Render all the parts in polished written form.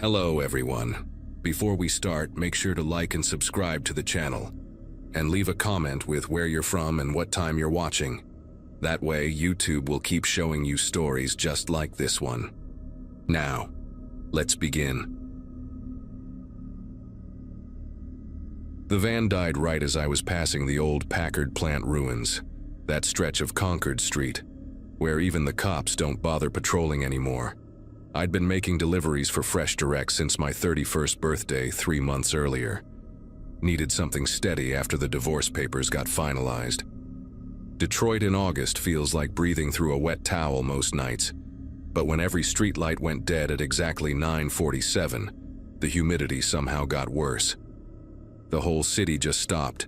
Hello everyone. Before we start, make sure to like and subscribe to the channel. And leave a comment with where you're from and what time you're watching. That way, YouTube will keep showing you stories just like this one. Now, let's begin. The van died right as I was passing the old Packard plant ruins, that stretch of Concord Street, where even the cops don't bother patrolling anymore. I'd been making deliveries for Fresh Direct since my 31st birthday 3 months earlier. Needed something steady after the divorce papers got finalized. Detroit in August feels like breathing through a wet towel most nights, but when every streetlight went dead at exactly 9:47, the humidity somehow got worse. The whole city just stopped.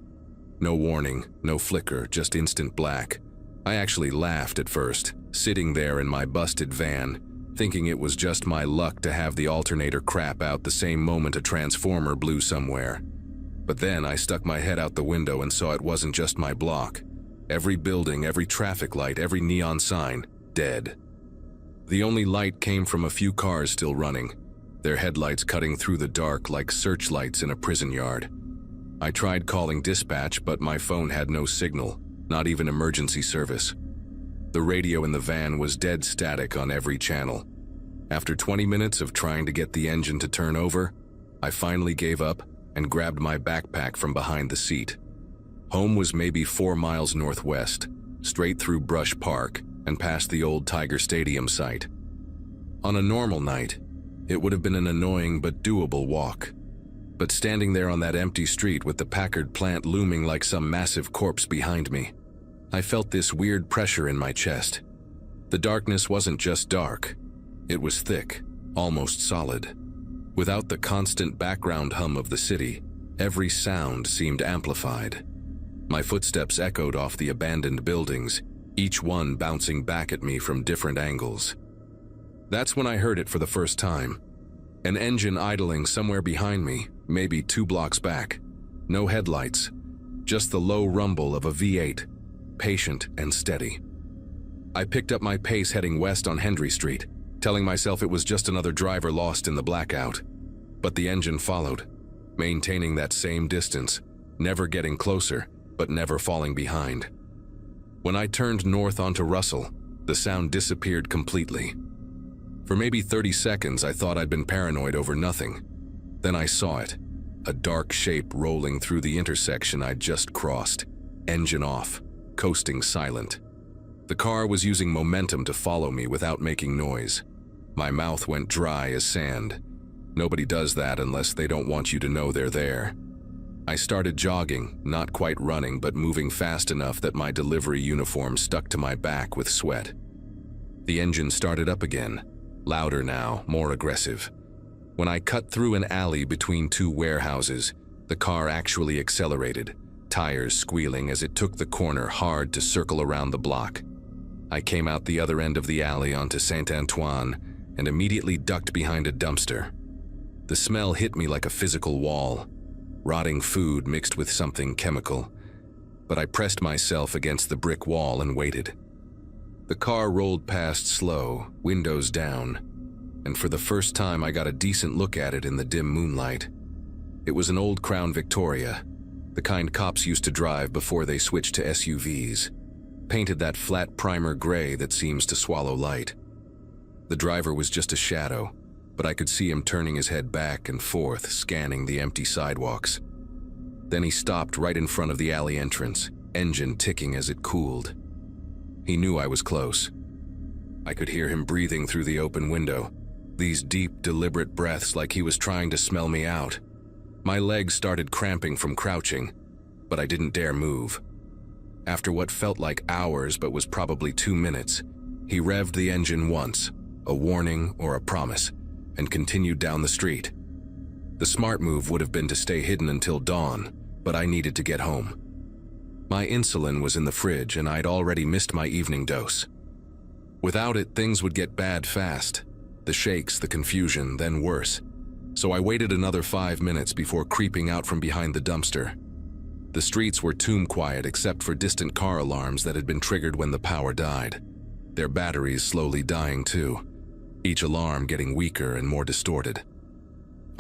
No warning, no flicker, just instant black. I actually laughed at first, sitting there in my busted van, thinking it was just my luck to have the alternator crap out the same moment a transformer blew somewhere. But then I stuck my head out the window and saw it wasn't just my block. Every building, every traffic light, every neon sign, dead. The only light came from a few cars still running, their headlights cutting through the dark like searchlights in a prison yard. I tried calling dispatch, but my phone had no signal, not even emergency service. The radio in the van was dead static on every channel. After 20 minutes of trying to get the engine to turn over, I finally gave up and grabbed my backpack from behind the seat. Home was maybe 4 miles northwest, straight through Brush Park and past the old Tiger Stadium site. On a normal night, it would have been an annoying but doable walk. But standing there on that empty street with the Packard plant looming like some massive corpse behind me, I felt this weird pressure in my chest. The darkness wasn't just dark. It was thick, almost solid. Without the constant background hum of the city, every sound seemed amplified. My footsteps echoed off the abandoned buildings, each one bouncing back at me from different angles. That's when I heard it for the first time. An engine idling somewhere behind me, maybe 2 blocks back. No headlights, just the low rumble of a V8, patient and steady. I picked up my pace heading west on Hendry Street, telling myself it was just another driver lost in the blackout. But the engine followed, maintaining that same distance, never getting closer, but never falling behind. When I turned north onto Russell, the sound disappeared completely. For maybe 30 seconds, I thought I'd been paranoid over nothing. Then I saw it, a dark shape rolling through the intersection I'd just crossed, engine off, coasting silent. The car was using momentum to follow me without making noise. My mouth went dry as sand. Nobody does that unless they don't want you to know they're there. I started jogging, not quite running, but moving fast enough that my delivery uniform stuck to my back with sweat. The engine started up again, louder now, more aggressive. When I cut through an alley between 2 warehouses, the car actually accelerated, tires squealing as it took the corner hard to circle around the block. I came out the other end of the alley onto Saint Antoine and immediately ducked behind a dumpster. The smell hit me like a physical wall, rotting food mixed with something chemical, but I pressed myself against the brick wall and waited. The car rolled past slow, windows down, and for the first time I got a decent look at it in the dim moonlight. It was an old Crown Victoria, the kind cops used to drive before they switched to SUVs, painted that flat primer gray that seems to swallow light. The driver was just a shadow, but I could see him turning his head back and forth, scanning the empty sidewalks. Then he stopped right in front of the alley entrance, engine ticking as it cooled. He knew I was close. I could hear him breathing through the open window, these deep, deliberate breaths like he was trying to smell me out. My legs started cramping from crouching, but I didn't dare move. After what felt like hours but was probably 2 minutes, he revved the engine once, a warning or a promise, and continued down the street. The smart move would have been to stay hidden until dawn, but I needed to get home. My insulin was in the fridge and I'd already missed my evening dose. Without it, things would get bad fast. The shakes, the confusion, then worse. So I waited another 5 minutes before creeping out from behind the dumpster. The streets were tomb quiet except for distant car alarms that had been triggered when the power died. Their batteries slowly dying too, each alarm getting weaker and more distorted.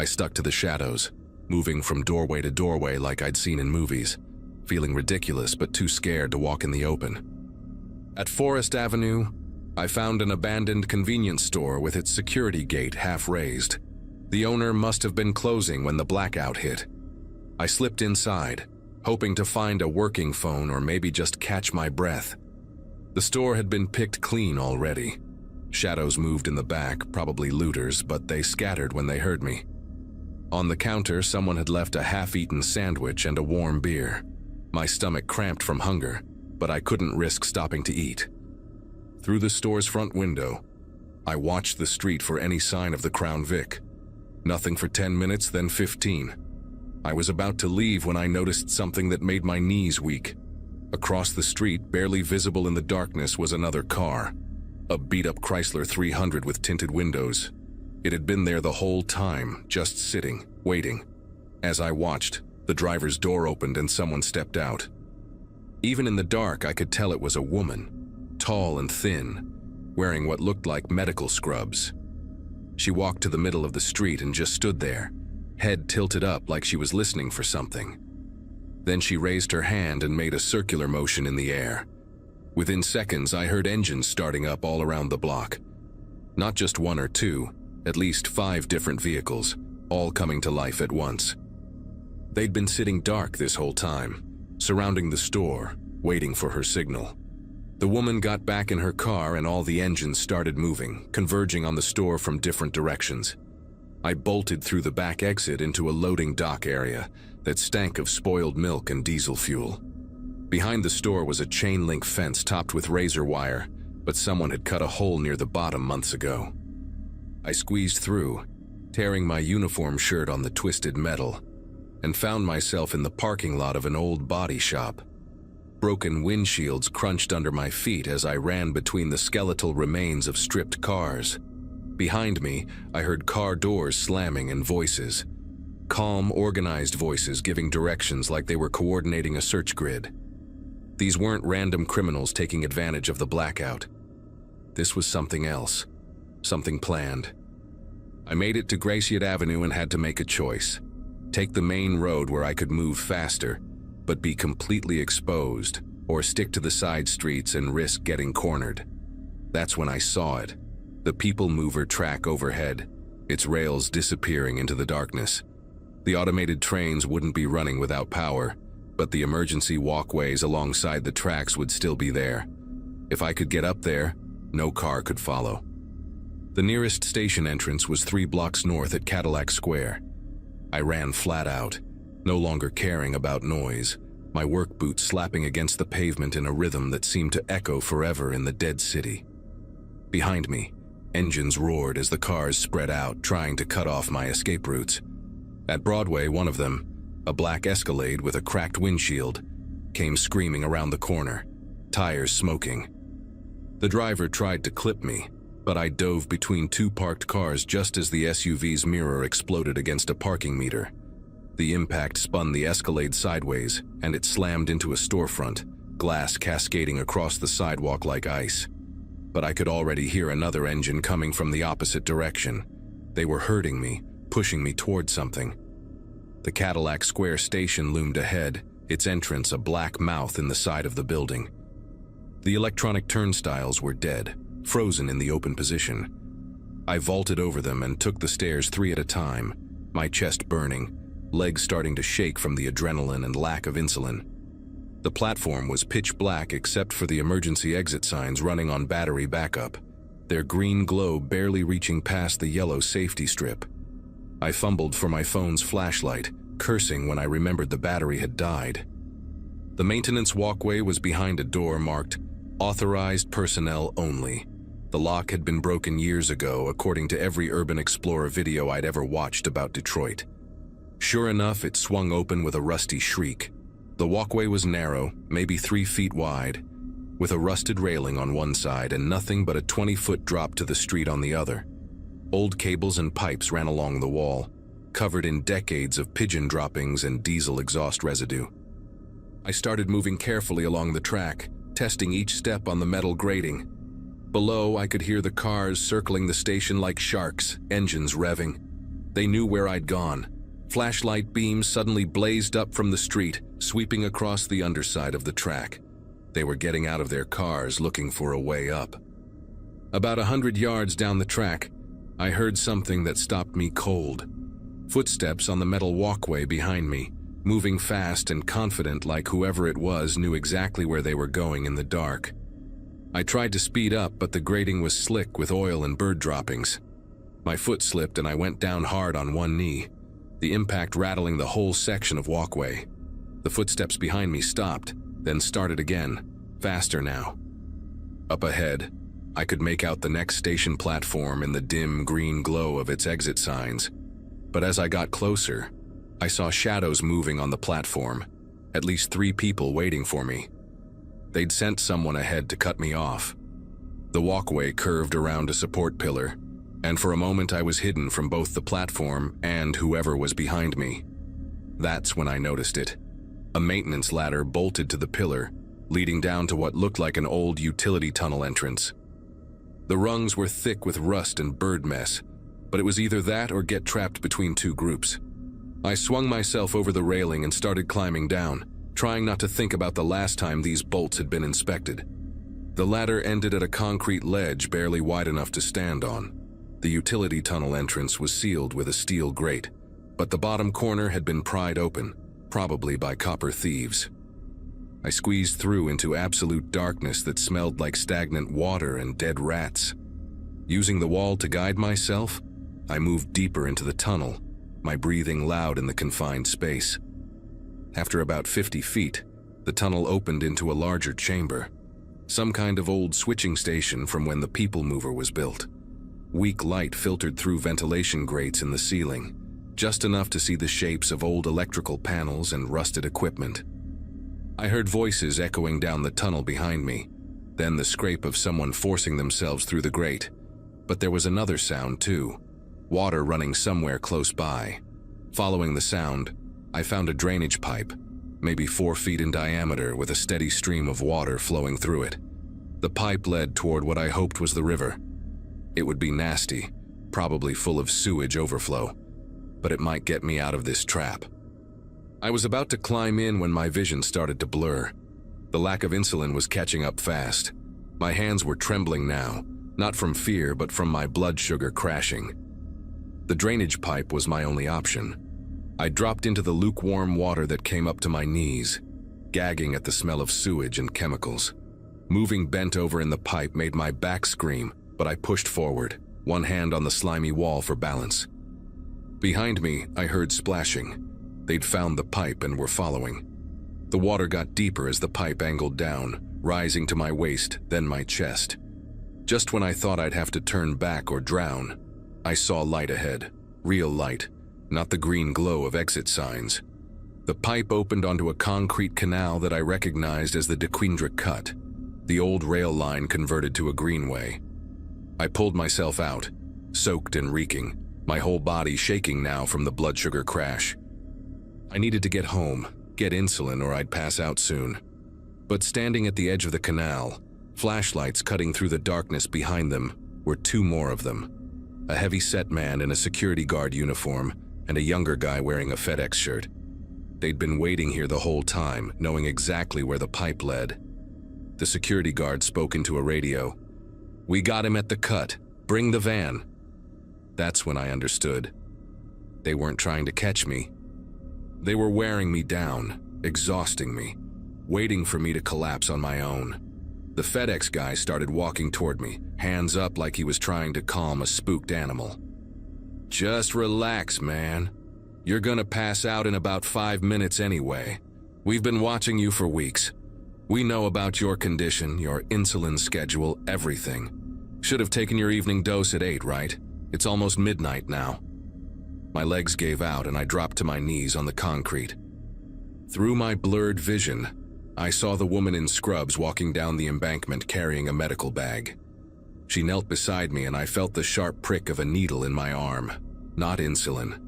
I stuck to the shadows, moving from doorway to doorway like I'd seen in movies, feeling ridiculous but too scared to walk in the open. At Forest Avenue, I found an abandoned convenience store with its security gate half raised. The owner must have been closing when the blackout hit. I slipped inside, hoping to find a working phone or maybe just catch my breath. The store had been picked clean already. Shadows moved in the back, probably looters, but they scattered when they heard me. On the counter, someone had left a half-eaten sandwich and a warm beer. My stomach cramped from hunger, but I couldn't risk stopping to eat. Through the store's front window, I watched the street for any sign of the Crown Vic. Nothing for 10 minutes, then 15. I was about to leave when I noticed something that made my knees weak. Across the street, barely visible in the darkness, was another car. A beat-up Chrysler 300 with tinted windows. It had been there the whole time, just sitting, waiting. As I watched, the driver's door opened and someone stepped out. Even in the dark, I could tell it was a woman, tall and thin, wearing what looked like medical scrubs. She walked to the middle of the street and just stood there, head tilted up like she was listening for something. Then she raised her hand and made a circular motion in the air. Within seconds, I heard engines starting up all around the block. Not just one or two, at least 5 different vehicles, all coming to life at once. They'd been sitting dark this whole time, surrounding the store, waiting for her signal. The woman got back in her car and all the engines started moving, converging on the store from different directions. I bolted through the back exit into a loading dock area that stank of spoiled milk and diesel fuel. Behind the store was a chain-link fence topped with razor wire, but someone had cut a hole near the bottom months ago. I squeezed through, tearing my uniform shirt on the twisted metal, and found myself in the parking lot of an old body shop. Broken windshields crunched under my feet as I ran between the skeletal remains of stripped cars. Behind me, I heard car doors slamming and voices. Calm, organized voices giving directions like they were coordinating a search grid. These weren't random criminals taking advantage of the blackout. This was something else, something planned. I made it to Gratiot Avenue and had to make a choice. Take the main road where I could move faster, but be completely exposed, or stick to the side streets and risk getting cornered. That's when I saw it. The people mover track overhead, its rails disappearing into the darkness. The automated trains wouldn't be running without power, but the emergency walkways alongside the tracks would still be there. If I could get up there, no car could follow. The nearest station entrance was 3 blocks north at Cadillac Square. I ran flat out, no longer caring about noise, my work boots slapping against the pavement in a rhythm that seemed to echo forever in the dead city. Behind me, engines roared as the cars spread out, trying to cut off my escape routes. At Broadway, one of them, a black Escalade with a cracked windshield, came screaming around the corner, tires smoking. The driver tried to clip me, but I dove between 2 parked cars just as the SUV's mirror exploded against a parking meter. The impact spun the Escalade sideways, and it slammed into a storefront, glass cascading across the sidewalk like ice. But I could already hear another engine coming from the opposite direction. They were herding me, pushing me toward something. The Cadillac Square station loomed ahead, its entrance a black mouth in the side of the building. The electronic turnstiles were dead, frozen in the open position. I vaulted over them and took the stairs 3 at a time, my chest burning, legs starting to shake from the adrenaline and lack of insulin. The platform was pitch black except for the emergency exit signs running on battery backup, their green glow barely reaching past the yellow safety strip. I fumbled for my phone's flashlight, cursing when I remembered the battery had died. The maintenance walkway was behind a door marked "Authorized Personnel Only." The lock had been broken years ago, according to every Urban Explorer video I'd ever watched about Detroit. Sure enough, it swung open with a rusty shriek. The walkway was narrow, maybe 3 feet wide, with a rusted railing on one side and nothing but a 20-foot drop to the street on the other. Old cables and pipes ran along the wall, covered in decades of pigeon droppings and diesel exhaust residue. I started moving carefully along the track, testing each step on the metal grating. Below, I could hear the cars circling the station like sharks, engines revving. They knew where I'd gone. Flashlight beams suddenly blazed up from the street, sweeping across the underside of the track. They were getting out of their cars, looking for a way up. About 100 yards down the track, I heard something that stopped me cold. Footsteps on the metal walkway behind me, moving fast and confident like whoever it was knew exactly where they were going in the dark. I tried to speed up, but the grating was slick with oil and bird droppings. My foot slipped and I went down hard on one knee, the impact rattling the whole section of walkway. The footsteps behind me stopped, then started again, faster now. Up ahead, I could make out the next station platform in the dim green glow of its exit signs. But as I got closer, I saw shadows moving on the platform, at least 3 people waiting for me. They'd sent someone ahead to cut me off. The walkway curved around a support pillar, and for a moment I was hidden from both the platform and whoever was behind me. That's when I noticed it. A maintenance ladder bolted to the pillar, leading down to what looked like an old utility tunnel entrance. The rungs were thick with rust and bird mess, but it was either that or get trapped between 2 groups. I swung myself over the railing and started climbing down, trying not to think about the last time these bolts had been inspected. The ladder ended at a concrete ledge barely wide enough to stand on. The utility tunnel entrance was sealed with a steel grate, but the bottom corner had been pried open, probably by copper thieves. I squeezed through into absolute darkness that smelled like stagnant water and dead rats. Using the wall to guide myself, I moved deeper into the tunnel, my breathing loud in the confined space. After about 50 feet, the tunnel opened into a larger chamber, some kind of old switching station from when the people mover was built. Weak light filtered through ventilation grates in the ceiling, just enough to see the shapes of old electrical panels and rusted equipment. I heard voices echoing down the tunnel behind me, then the scrape of someone forcing themselves through the grate. But there was another sound too, water running somewhere close by. Following the sound, I found a drainage pipe, maybe 4 feet in diameter with a steady stream of water flowing through it. The pipe led toward what I hoped was the river. It would be nasty, probably full of sewage overflow, but it might get me out of this trap. I was about to climb in when my vision started to blur. The lack of insulin was catching up fast. My hands were trembling now, not from fear but from my blood sugar crashing. The drainage pipe was my only option. I dropped into the lukewarm water that came up to my knees, gagging at the smell of sewage and chemicals. Moving bent over in the pipe made my back scream, but I pushed forward, one hand on the slimy wall for balance. Behind me, I heard splashing. They'd found the pipe and were following. The water got deeper as the pipe angled down, rising to my waist, then my chest. Just when I thought I'd have to turn back or drown, I saw light ahead, real light, not the green glow of exit signs. The pipe opened onto a concrete canal that I recognized as the DeQuindra Cut, the old rail line converted to a greenway. I pulled myself out, soaked and reeking, my whole body shaking now from the blood sugar crash. I needed to get home, get insulin, or I'd pass out soon. But standing at the edge of the canal, flashlights cutting through the darkness behind them, were 2 more of them. A heavy-set man in a security guard uniform and a younger guy wearing a FedEx shirt. They'd been waiting here the whole time, knowing exactly where the pipe led. The security guard spoke into a radio. "We got him at the cut. Bring the van." That's when I understood. They weren't trying to catch me. They were wearing me down, exhausting me, waiting for me to collapse on my own. The FedEx guy started walking toward me, hands up like he was trying to calm a spooked animal. "Just relax, man. You're gonna pass out in about 5 minutes anyway. We've been watching you for weeks. We know about your condition, your insulin schedule, everything. Should have taken your evening dose at 8, right? It's almost midnight now." My legs gave out and I dropped to my knees on the concrete. Through my blurred vision, I saw the woman in scrubs walking down the embankment carrying a medical bag. She knelt beside me and I felt the sharp prick of a needle in my arm. Not insulin.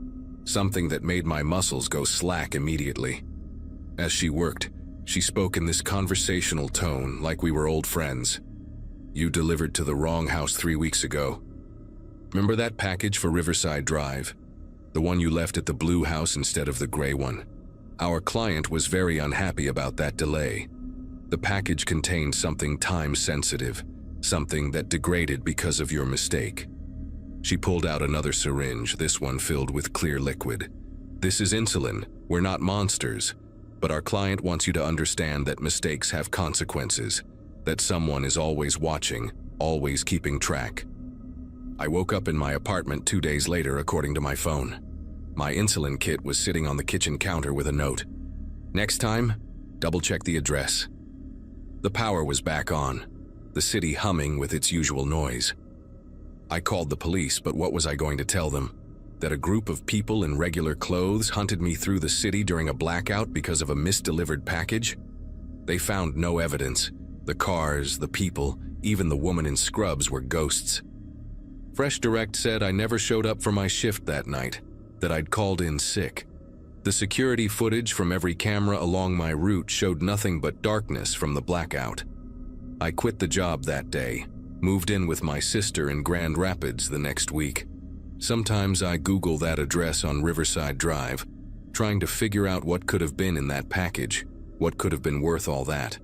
Something that made my muscles go slack immediately. As she worked, she spoke in this conversational tone like we were old friends. "You delivered to the wrong house 3 weeks ago. Remember that package for Riverside Drive? The one you left at the blue house instead of the gray one. Our client was very unhappy about that delay. The package contained something time-sensitive, something that degraded because of your mistake. She pulled out another syringe, this one filled with clear liquid. This is insulin. We're not monsters. But our client wants you to understand that mistakes have consequences, that someone is always watching, always keeping track. I woke up in my apartment 2 days later, according to my phone. My insulin kit was sitting on the kitchen counter with a note. Next time, double-check the address. The power was back on, the city humming with its usual noise. I called the police, but what was I going to tell them? That a group of people in regular clothes hunted me through the city during a blackout because of a misdelivered package? They found no evidence. The cars, the people, even the woman in scrubs were ghosts. Fresh Direct said I never showed up for my shift that night, that I'd called in sick. The security footage from every camera along my route showed nothing but darkness from the blackout. I quit the job that day, moved in with my sister in Grand Rapids the next week. Sometimes I Google that address on Riverside Drive, trying to figure out what could have been in that package, what could have been worth all that.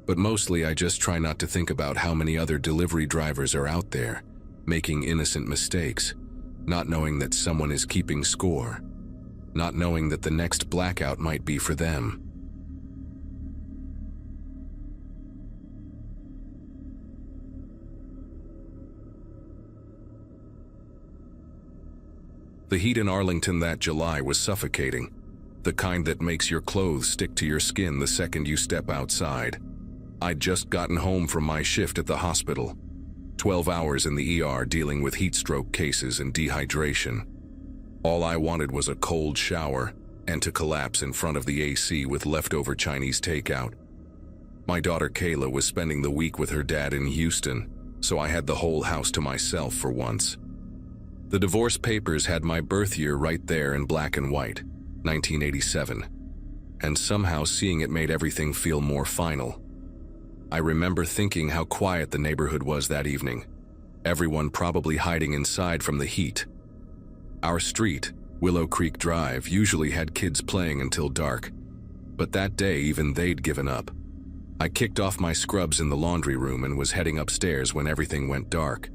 But mostly I just try not to think about how many other delivery drivers are out there, making innocent mistakes, not knowing that someone is keeping score, not knowing that the next blackout might be for them. The heat in Arlington that July was suffocating, the kind that makes your clothes stick to your skin the second you step outside. I'd just gotten home from my shift at the hospital, 12 hours in the ER dealing with heat stroke cases and dehydration. All I wanted was a cold shower and to collapse in front of the AC with leftover Chinese takeout. My daughter Kayla was spending the week with her dad in Houston, so I had the whole house to myself for once. The divorce papers had my birth year right there in black and white, 1987, and somehow seeing it made everything feel more final. I remember thinking how quiet the neighborhood was that evening, everyone probably hiding inside from the heat. Our street, Willow Creek Drive, usually had kids playing until dark, but that day even they'd given up. I kicked off my scrubs in the laundry room and was heading upstairs when everything went dark.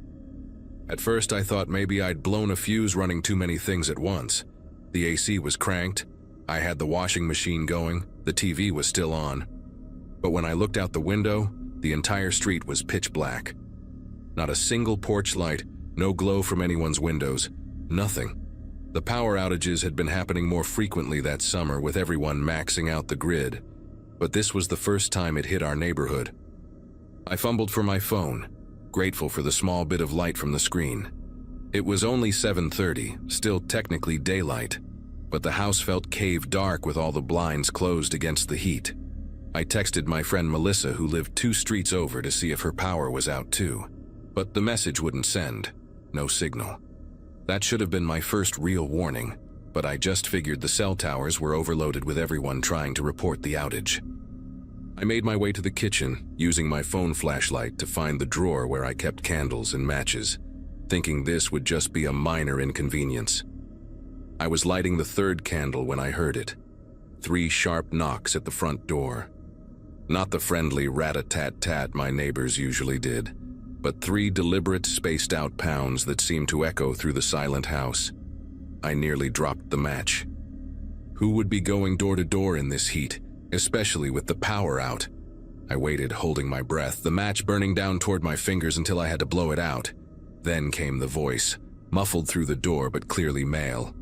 At first I thought maybe I'd blown a fuse running too many things at once. The AC was cranked, I had the washing machine going, the TV was still on. But when I looked out the window, the entire street was pitch black. Not a single porch light, no glow from anyone's windows, nothing. The power outages had been happening more frequently that summer with everyone maxing out the grid, but this was the first time it hit our neighborhood. I fumbled for my phone, grateful for the small bit of light from the screen. It was only 7:30, still technically daylight, but the house felt cave dark with all the blinds closed against the heat. I texted my friend Melissa, who lived 2 streets over, to see if her power was out too, but the message wouldn't send, no signal. That should have been my first real warning, but I just figured the cell towers were overloaded with everyone trying to report the outage. I made my way to the kitchen, using my phone flashlight to find the drawer where I kept candles and matches, thinking this would just be a minor inconvenience. I was lighting the 3rd candle when I heard it. 3 sharp knocks at the front door. Not the friendly rat-a-tat-tat my neighbors usually did, but 3 deliberate, spaced-out pounds that seemed to echo through the silent house. I nearly dropped the match. Who would be going door to door in this heat, especially with the power out? I waited, holding my breath, the match burning down toward my fingers until I had to blow it out. Then came the voice, muffled through the door but clearly male.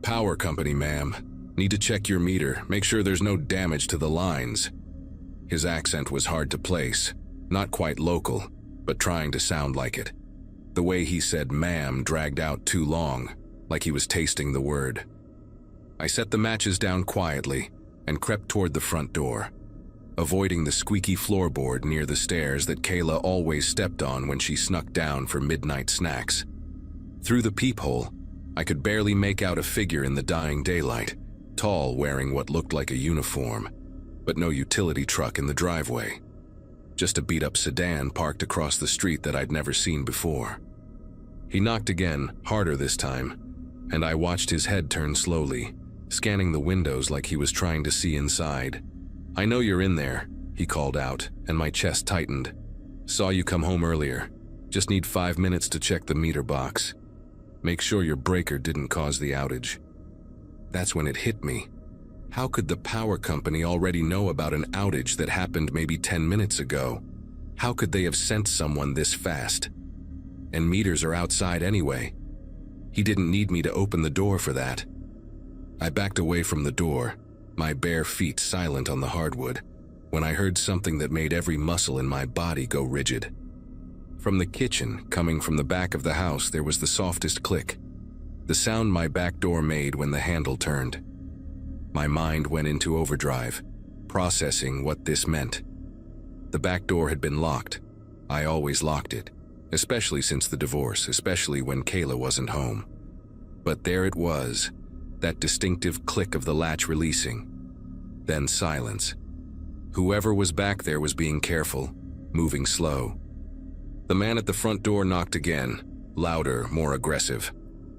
"Power company, ma'am. Need to check your meter, make sure there's no damage to the lines." His accent was hard to place, not quite local, but trying to sound like it. The way he said ma'am dragged out too long, like he was tasting the word. I set the matches down quietly and crept toward the front door, avoiding the squeaky floorboard near the stairs that Kayla always stepped on when she snuck down for midnight snacks. Through the peephole, I could barely make out a figure in the dying daylight, tall, wearing what looked like a uniform, but no utility truck in the driveway. Just a beat-up sedan parked across the street that I'd never seen before. He knocked again, harder this time, and I watched his head turn slowly, scanning the windows like he was trying to see inside. "I know you're in there," he called out, and my chest tightened. "Saw you come home earlier. Just need 5 minutes to check the meter box. Make sure your breaker didn't cause the outage." That's when it hit me. How could the power company already know about an outage that happened maybe 10 minutes ago? How could they have sent someone this fast? And meters are outside anyway. He didn't need me to open the door for that. I backed away from the door, my bare feet silent on the hardwood, when I heard something that made every muscle in my body go rigid. From the kitchen, coming from the back of the house, there was the softest click, the sound my back door made when the handle turned. My mind went into overdrive, processing what this meant. The back door had been locked. I always locked it, especially since the divorce, especially when Kayla wasn't home. But there it was, that distinctive click of the latch releasing. Then silence. Whoever was back there was being careful, moving slow. The man at the front door knocked again, louder, more aggressive.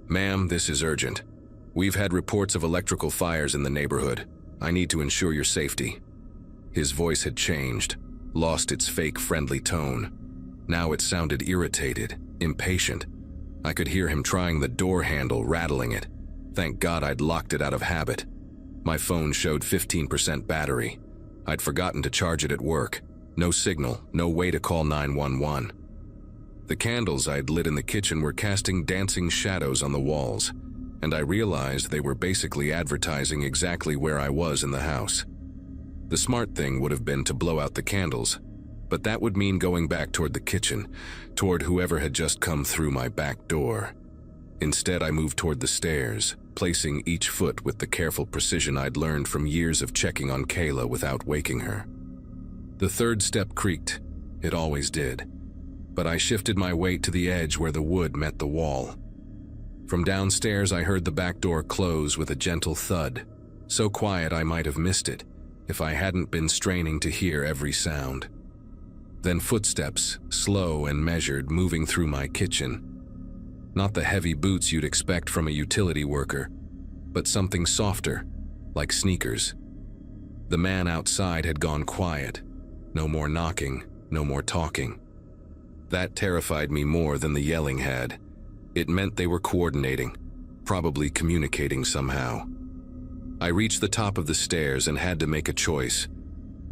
"Ma'am, this is urgent. We've had reports of electrical fires in the neighborhood. I need to ensure your safety." His voice had changed, lost its fake friendly tone. Now it sounded irritated, impatient. I could hear him trying the door handle, rattling it. Thank God I'd locked it out of habit. My phone showed 15% battery. I'd forgotten to charge it at work. No signal, no way to call 911. The candles I'd lit in the kitchen were casting dancing shadows on the walls, and I realized they were basically advertising exactly where I was in the house. The smart thing would have been to blow out the candles, but that would mean going back toward the kitchen, toward whoever had just come through my back door. Instead, I moved toward the stairs, placing each foot with the careful precision I'd learned from years of checking on Kayla without waking her. The third step creaked. It always did. But I shifted my weight to the edge where the wood met the wall. From downstairs, I heard the back door close with a gentle thud, so quiet I might have missed it if I hadn't been straining to hear every sound. Then footsteps, slow and measured, moving through my kitchen. Not the heavy boots you'd expect from a utility worker, but something softer, like sneakers. The man outside had gone quiet. No more knocking, no more talking. That terrified me more than the yelling had. It meant they were coordinating, probably communicating somehow. I reached the top of the stairs and had to make a choice.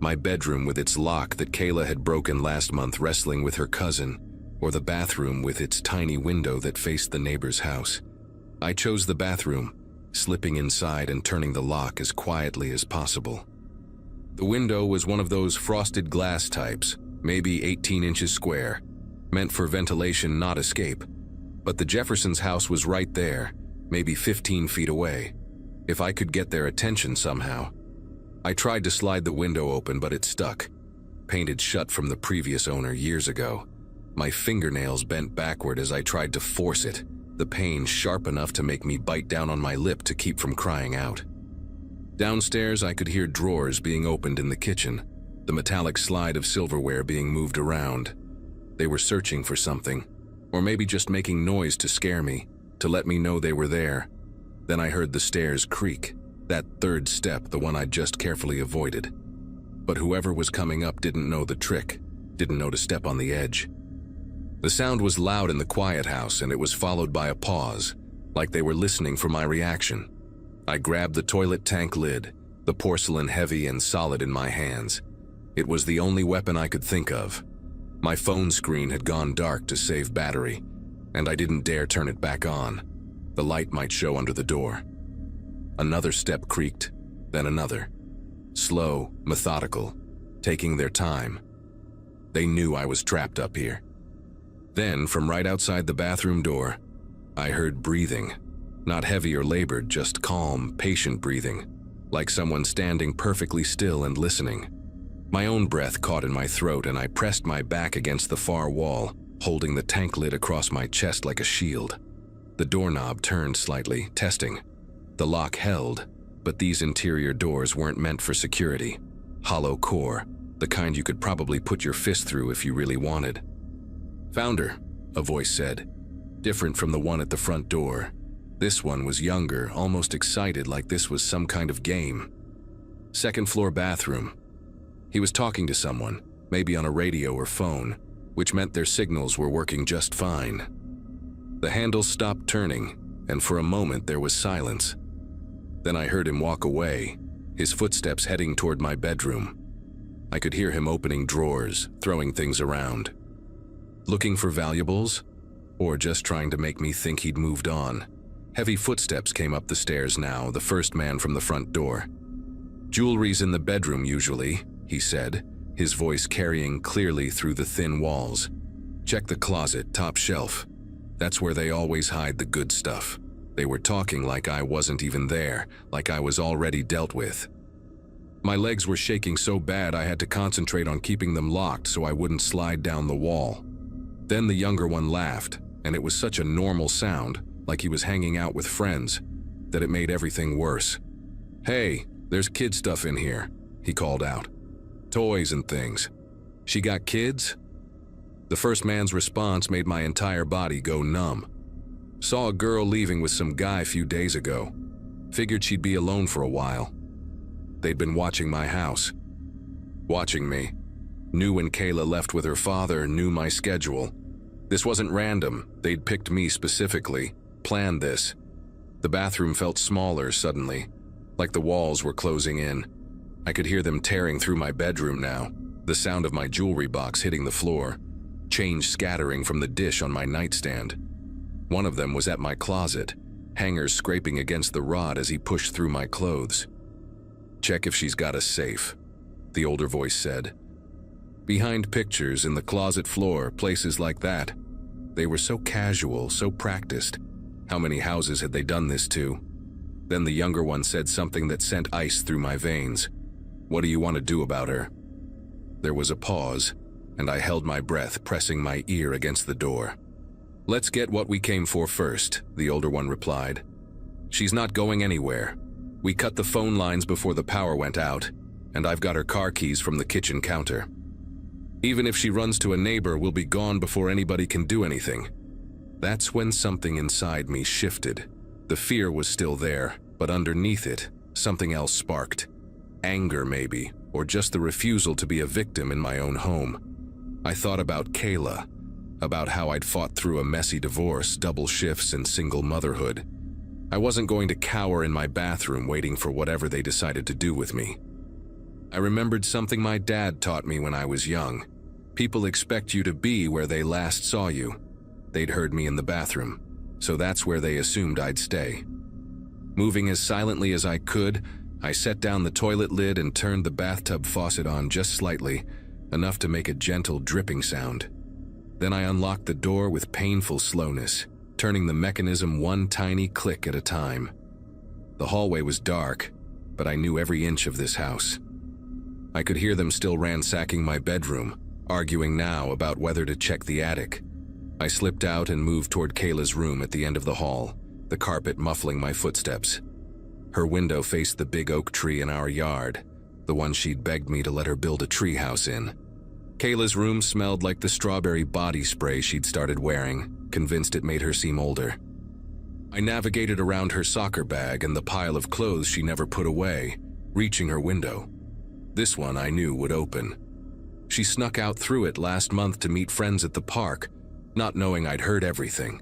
My bedroom with its lock that Kayla had broken last month wrestling with her cousin, or the bathroom with its tiny window that faced the neighbor's house. I chose the bathroom, slipping inside and turning the lock as quietly as possible. The window was one of those frosted glass types, maybe 18 inches square, meant for ventilation, not escape. But the Jeffersons' house was right there, maybe 15 feet away. If I could get their attention somehow. I tried to slide the window open, but it stuck, painted shut from the previous owner years ago. My fingernails bent backward as I tried to force it, the pain sharp enough to make me bite down on my lip to keep from crying out. Downstairs, I could hear drawers being opened in the kitchen, the metallic slide of silverware being moved around. They were searching for something, or maybe just making noise to scare me, to let me know they were there. Then I heard the stairs creak, that third step, the one I'd just carefully avoided. But whoever was coming up didn't know the trick, didn't know to step on the edge. The sound was loud in the quiet house, and it was followed by a pause, like they were listening for my reaction. I grabbed the toilet tank lid, the porcelain heavy and solid in my hands. It was the only weapon I could think of. My phone screen had gone dark to save battery, and I didn't dare turn it back on. The light might show under the door. Another step creaked, then another. Slow, methodical, taking their time. They knew I was trapped up here. Then, from right outside the bathroom door, I heard breathing. Not heavy or labored, just calm, patient breathing, like someone standing perfectly still and listening. My own breath caught in my throat, and I pressed my back against the far wall, holding the tank lid across my chest like a shield. The doorknob turned slightly, testing. The lock held, but these interior doors weren't meant for security. Hollow core, the kind you could probably put your fist through if you really wanted. "Found her," a voice said, different from the one at the front door. This one was younger, almost excited like this was some kind of game. Second floor bathroom. He was talking to someone, maybe on a radio or phone, which meant their signals were working just fine. The handle stopped turning, and for a moment there was silence. Then I heard him walk away, his footsteps heading toward my bedroom. I could hear him opening drawers, throwing things around. Looking for valuables? Or just trying to make me think he'd moved on? Heavy footsteps came up the stairs now, the first man from the front door. "Jewelry's in the bedroom usually," he said, his voice carrying clearly through the thin walls. "Check the closet, top shelf. That's where they always hide the good stuff." They were talking like I wasn't even there, like I was already dealt with. My legs were shaking so bad I had to concentrate on keeping them locked so I wouldn't slide down the wall. Then the younger one laughed, and it was such a normal sound, like he was hanging out with friends, that it made everything worse. "Hey, there's kid stuff in here," he called out. "Toys and things. She got kids?" The first man's response made my entire body go numb. "Saw a girl leaving with some guy a few days ago. Figured she'd be alone for a while. They'd been watching my house. Watching me. Knew when Kayla left with her father, knew my schedule. This wasn't random, they'd picked me specifically, planned this." The bathroom felt smaller suddenly, like the walls were closing in. I could hear them tearing through my bedroom now, the sound of my jewelry box hitting the floor, change scattering from the dish on my nightstand. One of them was at my closet, hangers scraping against the rod as he pushed through my clothes. "Check if she's got a safe," the older voice said. Behind pictures, in the closet floor, places like that. They were so casual, so practiced. How many houses had they done this to? Then the younger one said something that sent ice through my veins. "What do you want to do about her?" There was a pause, and I held my breath, pressing my ear against the door. "Let's get what we came for first," the older one replied. "She's not going anywhere. We cut the phone lines before the power went out, and I've got her car keys from the kitchen counter. Even if she runs to a neighbor, we'll be gone before anybody can do anything." That's when something inside me shifted. The fear was still there, but underneath it, something else sparked. Anger maybe, or just the refusal to be a victim in my own home. I thought about Kayla, about how I'd fought through a messy divorce, double shifts, and single motherhood. I wasn't going to cower in my bathroom waiting for whatever they decided to do with me. I remembered something my dad taught me when I was young. People expect you to be where they last saw you. They'd heard me in the bathroom, so that's where they assumed I'd stay. Moving as silently as I could, I set down the toilet lid and turned the bathtub faucet on just slightly, enough to make a gentle dripping sound. Then I unlocked the door with painful slowness, turning the mechanism one tiny click at a time. The hallway was dark, but I knew every inch of this house. I could hear them still ransacking my bedroom, arguing now about whether to check the attic. I slipped out and moved toward Kayla's room at the end of the hall, the carpet muffling my footsteps. Her window faced the big oak tree in our yard, the one she'd begged me to let her build a treehouse in. Kayla's room smelled like the strawberry body spray she'd started wearing, convinced it made her seem older. I navigated around her soccer bag and the pile of clothes she never put away, reaching her window. This one I knew would open. She snuck out through it last month to meet friends at the park, not knowing I'd heard everything.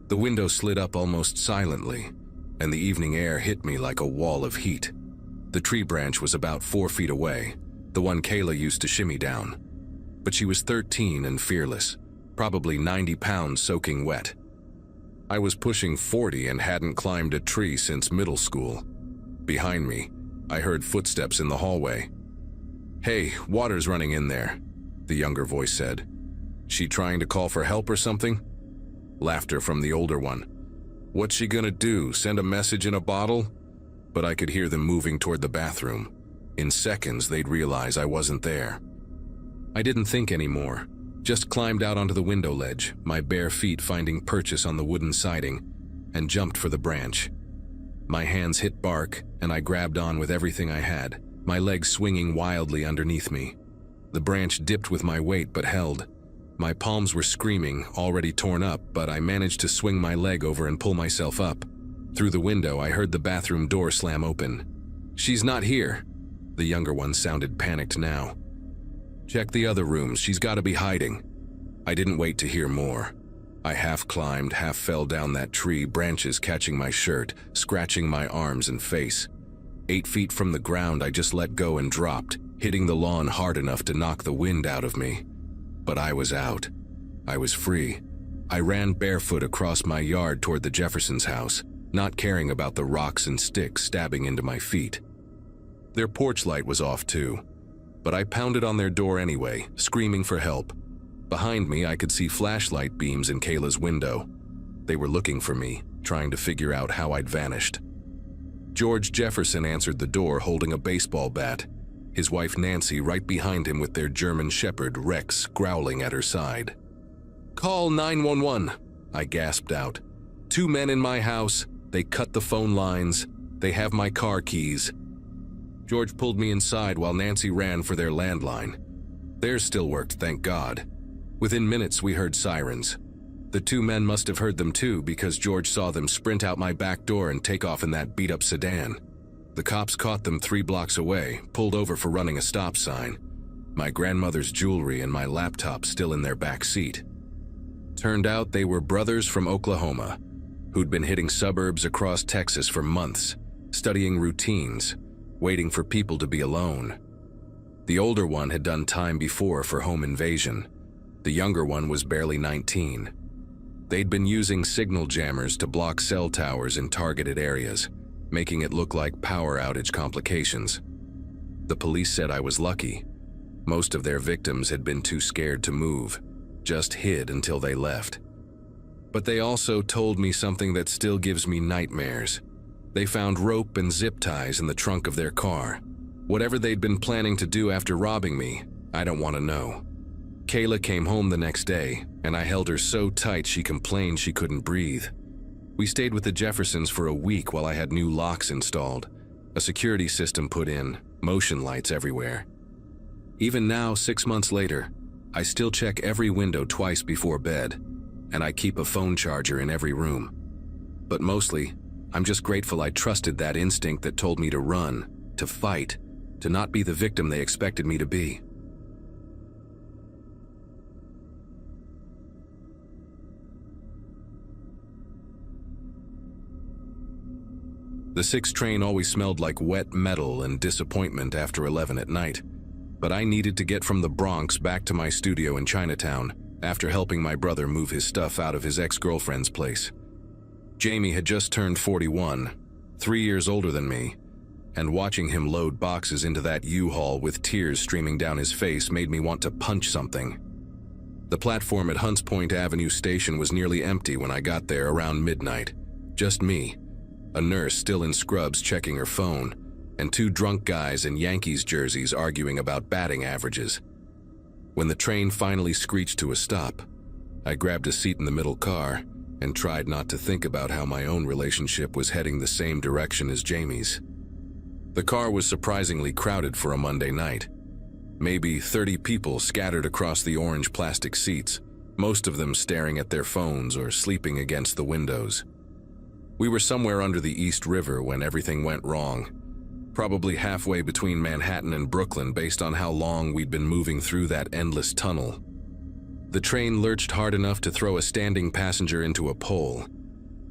The window slid up almost silently, and the evening air hit me like a wall of heat. The tree branch was about 4 feet away, the one Kayla used to shimmy down. But she was 13 and fearless, probably 90 pounds soaking wet. I was pushing 40 and hadn't climbed a tree since middle school. Behind me, I heard footsteps in the hallway. "Hey, water's running in there," the younger voice said. "She trying to call for help or something?" Laughter from the older one. "What's she gonna do, send a message in a bottle?" But I could hear them moving toward the bathroom. In seconds, they'd realize I wasn't there. I didn't think anymore, just climbed out onto the window ledge, my bare feet finding purchase on the wooden siding, and jumped for the branch. My hands hit bark, and I grabbed on with everything I had, my legs swinging wildly underneath me. The branch dipped with my weight but held. My palms were screaming, already torn up, but I managed to swing my leg over and pull myself up. Through the window, I heard the bathroom door slam open. "She's not here." The younger one sounded panicked now. "Check the other rooms, she's gotta be hiding." I didn't wait to hear more. I half climbed, half fell down that tree, branches catching my shirt, scratching my arms and face. 8 feet from the ground, I just let go and dropped, hitting the lawn hard enough to knock the wind out of me. But I was out. I was free. I ran barefoot across my yard toward the Jeffersons' house, not caring about the rocks and sticks stabbing into my feet. Their porch light was off too, but I pounded on their door anyway, screaming for help. Behind me, I could see flashlight beams in Kayla's window. They were looking for me, trying to figure out how I'd vanished. George Jefferson answered the door holding a baseball bat, his wife Nancy right behind him with their German Shepherd Rex growling at her side. "Call 911, I gasped out. "2 men in my house, they cut the phone lines, they have my car keys." George pulled me inside while Nancy ran for their landline. Theirs still worked, thank God. Within minutes, we heard sirens. The 2 men must have heard them too because George saw them sprint out my back door and take off in that beat-up sedan. The cops caught them 3 blocks away, pulled over for running a stop sign. My grandmother's jewelry and my laptop still in their back seat. Turned out they were brothers from Oklahoma, who'd been hitting suburbs across Texas for months, studying routines, waiting for people to be alone. The older one had done time before for home invasion. The younger one was barely 19. They'd been using signal jammers to block cell towers in targeted areas, making it look like power outage complications. The police said I was lucky. Most of their victims had been too scared to move, just hid until they left. But they also told me something that still gives me nightmares. They found rope and zip ties in the trunk of their car. Whatever they'd been planning to do after robbing me, I don't want to know. Kayla came home the next day, and I held her so tight she complained she couldn't breathe. We stayed with the Jeffersons for a week while I had new locks installed, a security system put in, motion lights everywhere. Even now, 6 months later, I still check every window twice before bed, and I keep a phone charger in every room. But mostly, I'm just grateful I trusted that instinct that told me to run, to fight, to not be the victim they expected me to be. The 6 train always smelled like wet metal and disappointment after 11 at night, but I needed to get from the Bronx back to my studio in Chinatown after helping my brother move his stuff out of his ex-girlfriend's place. Jamie had just turned 41, 3 years older than me, and watching him load boxes into that U-Haul with tears streaming down his face made me want to punch something. The platform at Hunts Point Avenue Station was nearly empty when I got there around midnight. Just me, a nurse still in scrubs checking her phone, and 2 drunk guys in Yankees jerseys arguing about batting averages. When the train finally screeched to a stop, I grabbed a seat in the middle car and tried not to think about how my own relationship was heading the same direction as Jamie's. The car was surprisingly crowded for a Monday night. Maybe 30 people scattered across the orange plastic seats, most of them staring at their phones or sleeping against the windows. We were somewhere under the East River when everything went wrong, probably halfway between Manhattan and Brooklyn based on how long we'd been moving through that endless tunnel. The train lurched hard enough to throw a standing passenger into a pole.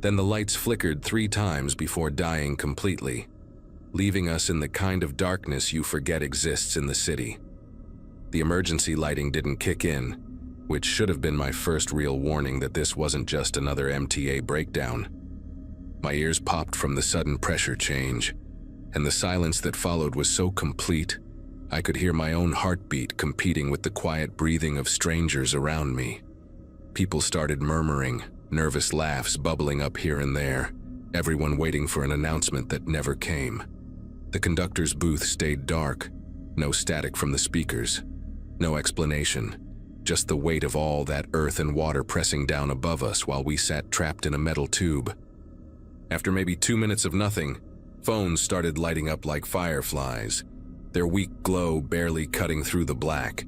Then the lights flickered 3 times before dying completely, leaving us in the kind of darkness you forget exists in the city. The emergency lighting didn't kick in, which should have been my first real warning that this wasn't just another MTA breakdown. My ears popped from the sudden pressure change, and the silence that followed was so complete, I could hear my own heartbeat competing with the quiet breathing of strangers around me. People started murmuring, nervous laughs bubbling up here and there, everyone waiting for an announcement that never came. The conductor's booth stayed dark, no static from the speakers, no explanation, just the weight of all that earth and water pressing down above us while we sat trapped in a metal tube. After maybe 2 minutes of nothing, phones started lighting up like fireflies, their weak glow barely cutting through the black.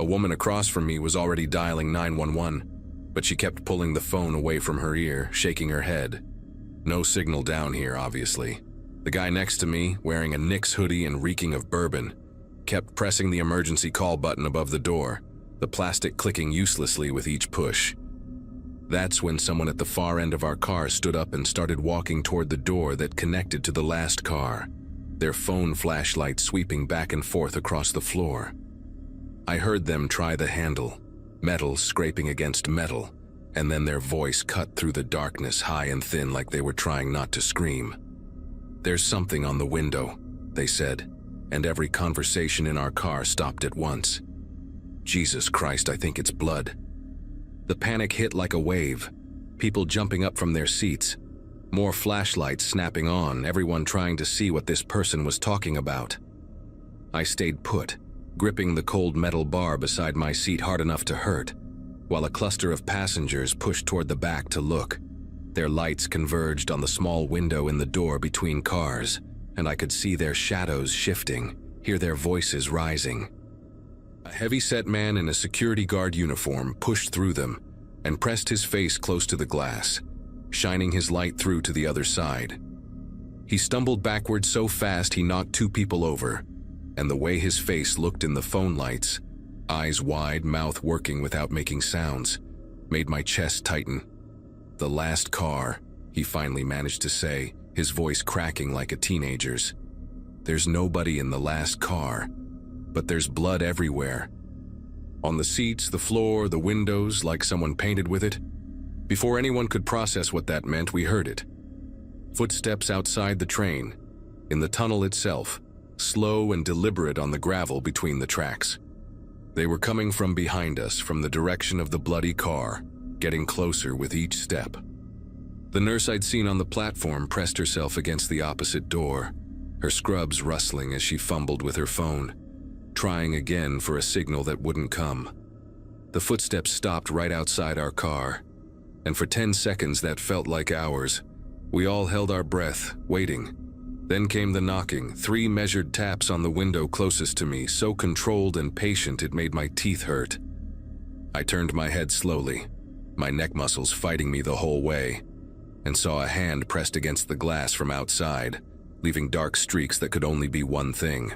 A woman across from me was already dialing 911, but she kept pulling the phone away from her ear, shaking her head. No signal down here, obviously. The guy next to me, wearing a Knicks hoodie and reeking of bourbon, kept pressing the emergency call button above the door, the plastic clicking uselessly with each push. That's when someone at the far end of our car stood up and started walking toward the door that connected to the last car, their phone flashlight sweeping back and forth across the floor. I heard them try the handle, metal scraping against metal, and then their voice cut through the darkness high and thin like they were trying not to scream. "There's something on the window," they said, and every conversation in our car stopped at once. Jesus Christ, I think it's blood. The panic hit like a wave, people jumping up from their seats, more flashlights snapping on, everyone trying to see what this person was talking about. I stayed put, gripping the cold metal bar beside my seat hard enough to hurt, while a cluster of passengers pushed toward the back to look. Their lights converged on the small window in the door between cars, and I could see their shadows shifting, hear their voices rising. A heavy-set man in a security guard uniform pushed through them and pressed his face close to the glass, shining his light through to the other side. He stumbled backward so fast he knocked two people over, and the way his face looked in the phone lights, eyes wide, mouth working without making sounds, made my chest tighten. "The last car," he finally managed to say, his voice cracking like a teenager's. "There's nobody in the last car, but there's blood everywhere. On the seats, the floor, the windows, like someone painted with it." Before anyone could process what that meant, we heard it. Footsteps outside the train, in the tunnel itself, slow and deliberate on the gravel between the tracks. They were coming from behind us, from the direction of the bloody car, getting closer with each step. The nurse I'd seen on the platform pressed herself against the opposite door, her scrubs rustling as she fumbled with her phone, trying again for a signal that wouldn't come. The footsteps stopped right outside our car, and for 10 seconds that felt like hours. We all held our breath, waiting. Then came the knocking, 3 measured taps on the window closest to me, so controlled and patient it made my teeth hurt. I turned my head slowly, my neck muscles fighting me the whole way, and saw a hand pressed against the glass from outside, leaving dark streaks that could only be one thing.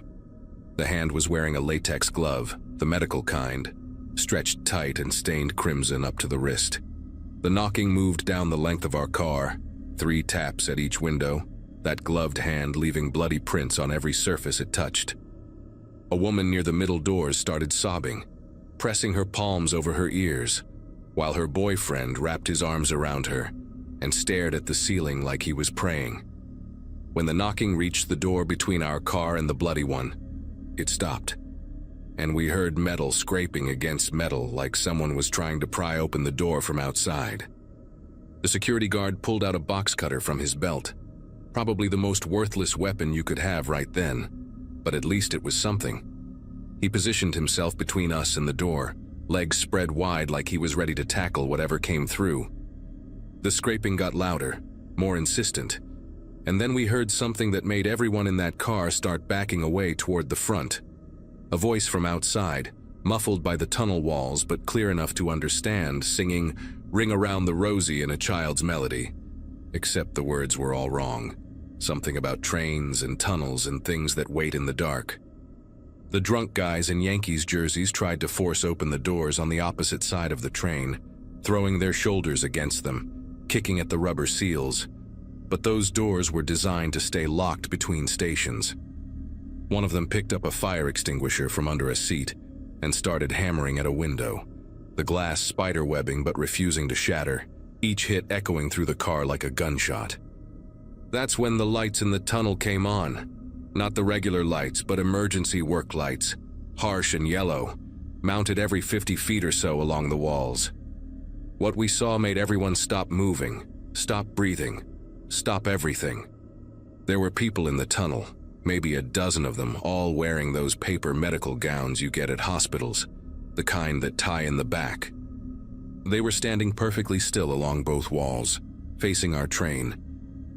The hand was wearing a latex glove, the medical kind, stretched tight and stained crimson up to the wrist. The knocking moved down the length of our car, 3 taps at each window, that gloved hand leaving bloody prints on every surface it touched. A woman near the middle doors started sobbing, pressing her palms over her ears, while her boyfriend wrapped his arms around her and stared at the ceiling like he was praying. When the knocking reached the door between our car and the bloody one, it stopped, and we heard metal scraping against metal like someone was trying to pry open the door from outside. The security guard pulled out a box cutter from his belt, probably the most worthless weapon you could have right then, but at least it was something. He positioned himself between us and the door, legs spread wide like he was ready to tackle whatever came through. The scraping got louder, more insistent, and then we heard something that made everyone in that car start backing away toward the front. A voice from outside, muffled by the tunnel walls but clear enough to understand, singing "Ring Around the Rosie" in a child's melody. Except the words were all wrong. Something about trains and tunnels and things that wait in the dark. The drunk guys in Yankees jerseys tried to force open the doors on the opposite side of the train, throwing their shoulders against them, kicking at the rubber seals. But those doors were designed to stay locked between stations. One of them picked up a fire extinguisher from under a seat and started hammering at a window, the glass spiderwebbing but refusing to shatter, each hit echoing through the car like a gunshot. That's when the lights in the tunnel came on. Not the regular lights, but emergency work lights, harsh and yellow, mounted every 50 feet or so along the walls. What we saw made everyone stop moving, stop breathing, stop everything. There were people in the tunnel, maybe a dozen of them, all wearing those paper medical gowns you get at hospitals, the kind that tie in the back. They were standing perfectly still along both walls, facing our train,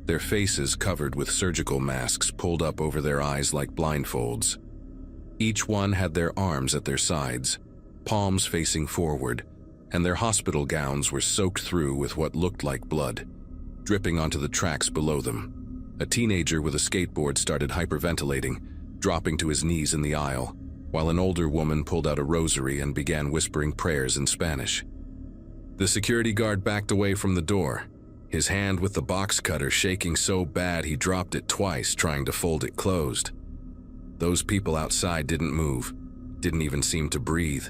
their faces covered with surgical masks pulled up over their eyes like blindfolds. Each one had their arms at their sides, palms facing forward, and their hospital gowns were soaked through with what looked like blood. dripping onto the tracks below them. A teenager with a skateboard started hyperventilating, dropping to his knees in the aisle, while an older woman pulled out a rosary and began whispering prayers in Spanish. The security guard backed away from the door, his hand with the box cutter shaking so bad he dropped it twice trying to fold it closed. Those people outside didn't move, didn't even seem to breathe,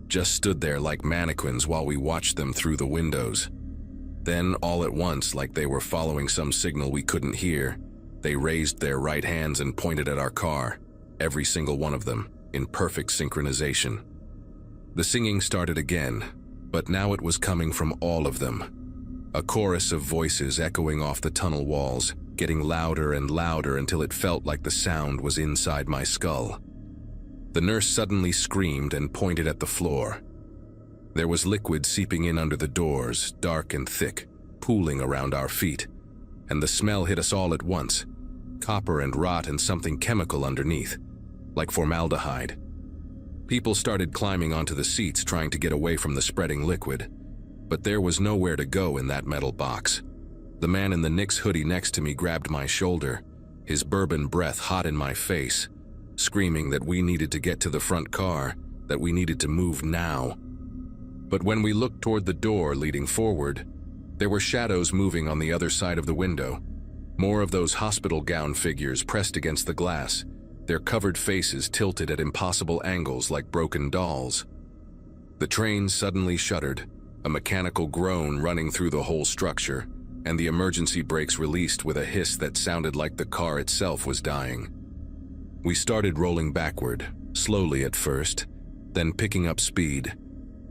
just stood there like mannequins while we watched them through the windows. Then, all at once, like they were following some signal we couldn't hear, they raised their right hands and pointed at our car, every single one of them, in perfect synchronization. The singing started again, but now it was coming from all of them. A chorus of voices echoing off the tunnel walls, getting louder and louder until it felt like the sound was inside my skull. The nurse suddenly screamed and pointed at the floor. There was liquid seeping in under the doors, dark and thick, pooling around our feet, and the smell hit us all at once, copper and rot and something chemical underneath, like formaldehyde. People started climbing onto the seats trying to get away from the spreading liquid, but there was nowhere to go in that metal box. The man in the Knicks hoodie next to me grabbed my shoulder, his bourbon breath hot in my face, screaming that we needed to get to the front car, that we needed to move now. But when we looked toward the door leading forward, there were shadows moving on the other side of the window, more of those hospital gown figures pressed against the glass, their covered faces tilted at impossible angles like broken dolls. The train suddenly shuddered, a mechanical groan running through the whole structure, and the emergency brakes released with a hiss that sounded like the car itself was dying. We started rolling backward, slowly at first, then picking up speed,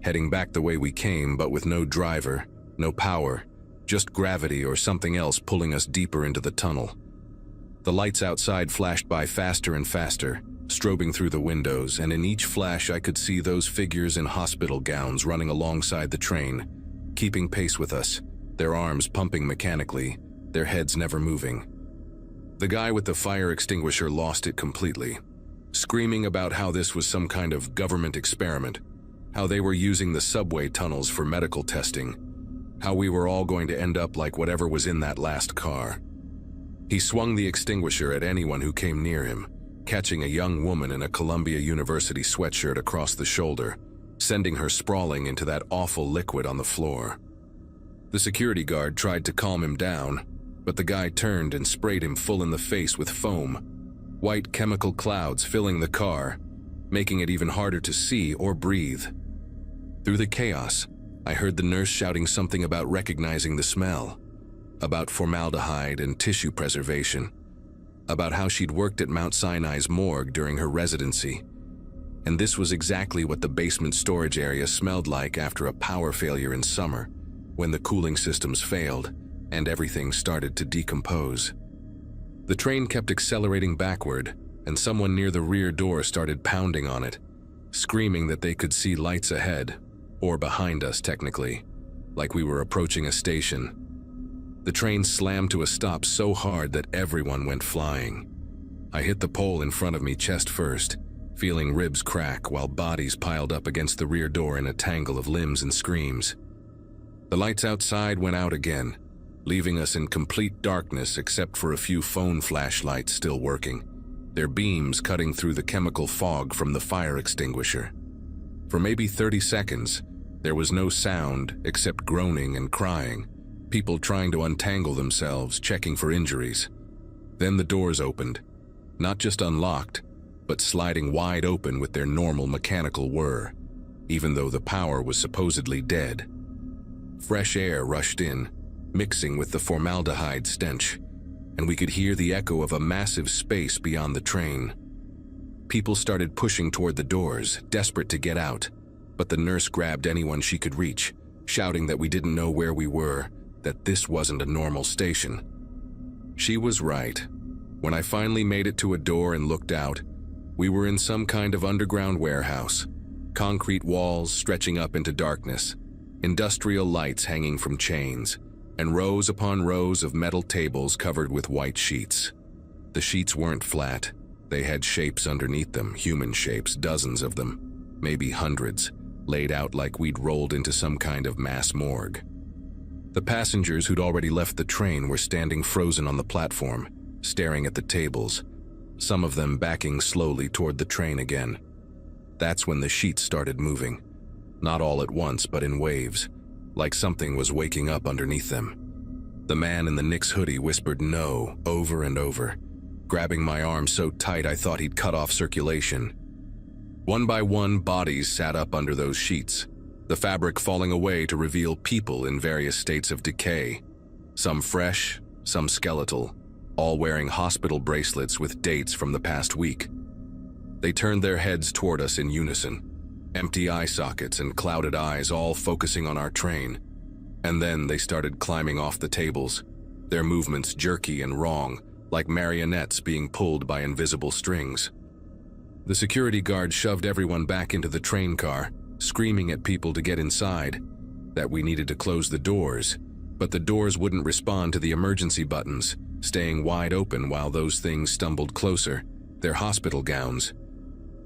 heading back the way we came but with no driver, no power, just gravity or something else pulling us deeper into the tunnel. The lights outside flashed by faster and faster, strobing through the windows, and in each flash I could see those figures in hospital gowns running alongside the train, keeping pace with us, their arms pumping mechanically, their heads never moving. The guy with the fire extinguisher lost it completely, screaming about how this was some kind of government experiment, how they were using the subway tunnels for medical testing, how we were all going to end up like whatever was in that last car. He swung the extinguisher at anyone who came near him, catching a young woman in a Columbia University sweatshirt across the shoulder, sending her sprawling into that awful liquid on the floor. The security guard tried to calm him down, but the guy turned and sprayed him full in the face with foam, white chemical clouds filling the car, making it even harder to see or breathe. Through the chaos, I heard the nurse shouting something about recognizing the smell, about formaldehyde and tissue preservation, about how she'd worked at Mount Sinai's morgue during her residency. And this was exactly what the basement storage area smelled like after a power failure in summer, when the cooling systems failed and everything started to decompose. The train kept accelerating backward, and someone near the rear door started pounding on it, screaming that they could see lights ahead, or behind us technically, like we were approaching a station. The train slammed to a stop so hard that everyone went flying. I hit the pole in front of me chest first, feeling ribs crack while bodies piled up against the rear door in a tangle of limbs and screams. The lights outside went out again, leaving us in complete darkness except for a few phone flashlights still working, their beams cutting through the chemical fog from the fire extinguisher. For maybe 30 seconds, there was no sound except groaning and crying, people trying to untangle themselves, checking for injuries. Then the doors opened, not just unlocked, but sliding wide open with their normal mechanical whir, even though the power was supposedly dead. Fresh air rushed in, mixing with the formaldehyde stench, and we could hear the echo of a massive space beyond the train. People started pushing toward the doors, desperate to get out, but the nurse grabbed anyone she could reach, shouting that we didn't know where we were, that this wasn't a normal station. She was right. When I finally made it to a door and looked out, we were in some kind of underground warehouse, concrete walls stretching up into darkness, industrial lights hanging from chains, and rows upon rows of metal tables covered with white sheets. The sheets weren't flat. They had shapes underneath them, human shapes, dozens of them, maybe hundreds, laid out like we'd rolled into some kind of mass morgue. The passengers who'd already left the train were standing frozen on the platform, staring at the tables, some of them backing slowly toward the train again. That's when the sheets started moving. Not all at once, but in waves, like something was waking up underneath them. The man in the Knicks hoodie whispered no over and over, grabbing my arm so tight I thought he'd cut off circulation. One by one, bodies sat up under those sheets, the fabric falling away to reveal people in various states of decay, some fresh, some skeletal, all wearing hospital bracelets with dates from the past week. They turned their heads toward us in unison, empty eye sockets and clouded eyes all focusing on our train. And then they started climbing off the tables, their movements jerky and wrong, like marionettes being pulled by invisible strings. The security guard shoved everyone back into the train car, screaming at people to get inside, that we needed to close the doors, but the doors wouldn't respond to the emergency buttons, staying wide open while those things stumbled closer, their hospital gowns.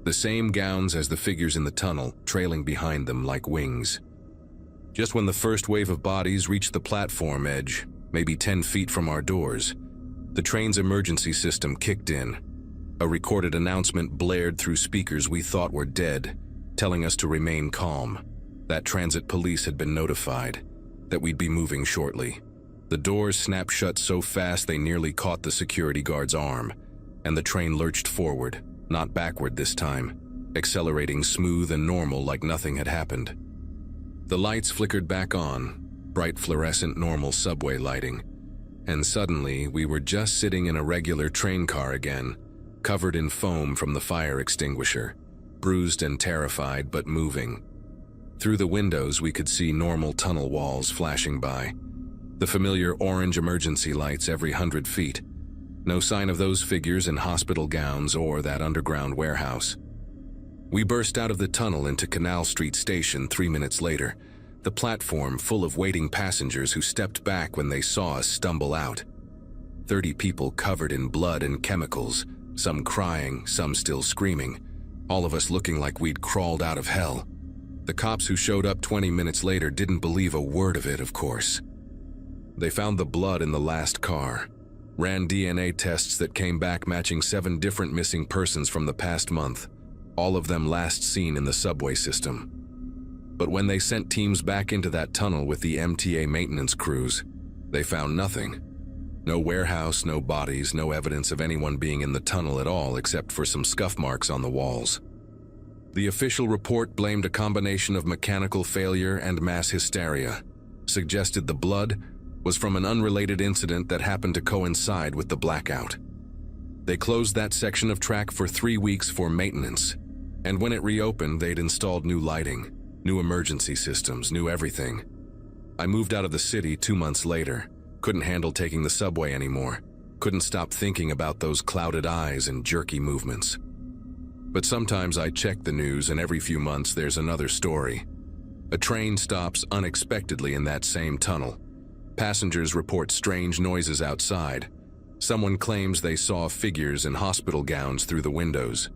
The same gowns as the figures in the tunnel, trailing behind them like wings. Just when the first wave of bodies reached the platform edge, maybe 10 feet from our doors, the train's emergency system kicked in. A recorded announcement blared through speakers we thought were dead, telling us to remain calm, that transit police had been notified, that we'd be moving shortly. The doors snapped shut so fast they nearly caught the security guard's arm, and the train lurched forward, not backward this time, accelerating smooth and normal like nothing had happened. The lights flickered back on, bright fluorescent normal subway lighting, and suddenly we were just sitting in a regular train car again, covered in foam from the fire extinguisher, bruised and terrified but moving. Through the windows we could see normal tunnel walls flashing by, the familiar orange emergency lights every 100 feet. No sign of those figures in hospital gowns or that underground warehouse. We burst out of the tunnel into Canal Street Station 3 minutes later, the platform full of waiting passengers who stepped back when they saw us stumble out. 30 people covered in blood and chemicals, some crying, some still screaming, all of us looking like we'd crawled out of hell. The cops who showed up 20 minutes later didn't believe a word of it, of course. They found the blood in the last car, ran DNA tests that came back matching 7 different missing persons from the past month, all of them last seen in the subway system. But when they sent teams back into that tunnel with the MTA maintenance crews, they found nothing. No warehouse, no bodies, no evidence of anyone being in the tunnel at all except for some scuff marks on the walls. The official report blamed a combination of mechanical failure and mass hysteria, suggested the blood was from an unrelated incident that happened to coincide with the blackout. They closed that section of track for 3 weeks for maintenance, and when it reopened, they'd installed new lighting, new emergency systems, new everything. I moved out of the city 2 months later, couldn't handle taking the subway anymore, couldn't stop thinking about those clouded eyes and jerky movements. But sometimes I check the news and every few months there's another story. A train stops unexpectedly in that same tunnel. Passengers report strange noises outside. Someone claims they saw figures in hospital gowns through the windows.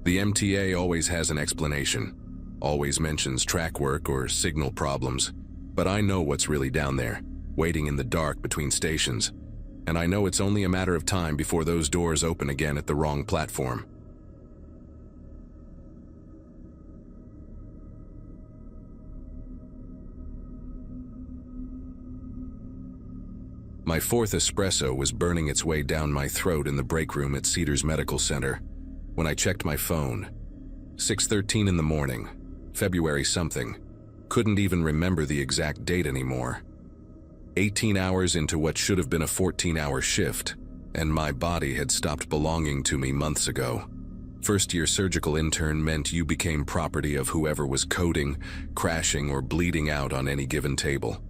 The MTA always has an explanation, always mentions track work or signal problems, but I know what's really down there, waiting in the dark between stations, and I know it's only a matter of time before those doors open again at the wrong platform. My 4th espresso was burning its way down my throat in the break room at Cedars Medical Center when I checked my phone. 6:13 in the morning, February something. Couldn't even remember the exact date anymore. 18 hours into what should have been a 14-hour shift, and my body had stopped belonging to me months ago. First-year surgical intern meant you became property of whoever was coding, crashing, or bleeding out on any given table.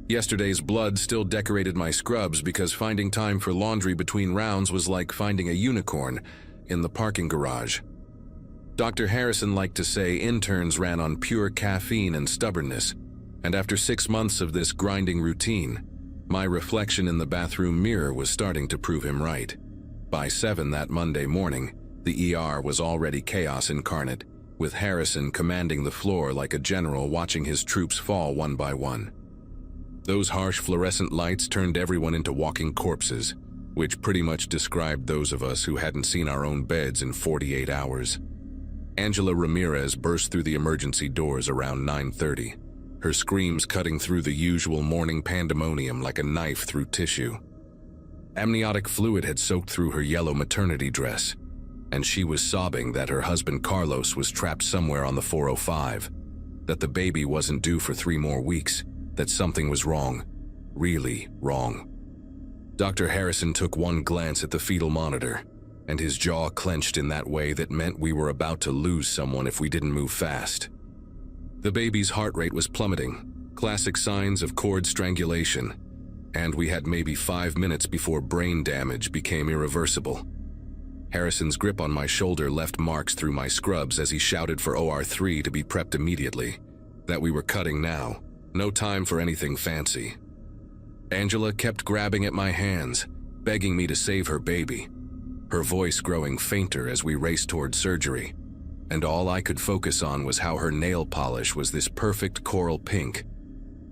Yesterday's blood still decorated my scrubs because finding time for laundry between rounds was like finding a unicorn in the parking garage. Dr. Harrison liked to say interns ran on pure caffeine and stubbornness, and after 6 months of this grinding routine, my reflection in the bathroom mirror was starting to prove him right. By 7 that Monday morning, the ER was already chaos incarnate, with Harrison commanding the floor like a general watching his troops fall one by one. Those harsh fluorescent lights turned everyone into walking corpses, which pretty much described those of us who hadn't seen our own beds in 48 hours. Angela Ramirez burst through the emergency doors around 9:30, her screams cutting through the usual morning pandemonium like a knife through tissue. Amniotic fluid had soaked through her yellow maternity dress, and she was sobbing that her husband Carlos was trapped somewhere on the 405, that the baby wasn't due for 3 more weeks, that something was wrong, really wrong. Dr. Harrison took one glance at the fetal monitor, and his jaw clenched in that way that meant we were about to lose someone if we didn't move fast. The baby's heart rate was plummeting, classic signs of cord strangulation, and we had maybe 5 minutes before brain damage became irreversible. Harrison's grip on my shoulder left marks through my scrubs as he shouted for OR3 to be prepped immediately, that we were cutting now, no time for anything fancy. Angela kept grabbing at my hands, begging me to save her baby, her voice growing fainter as we raced toward surgery, and all I could focus on was how her nail polish was this perfect coral pink,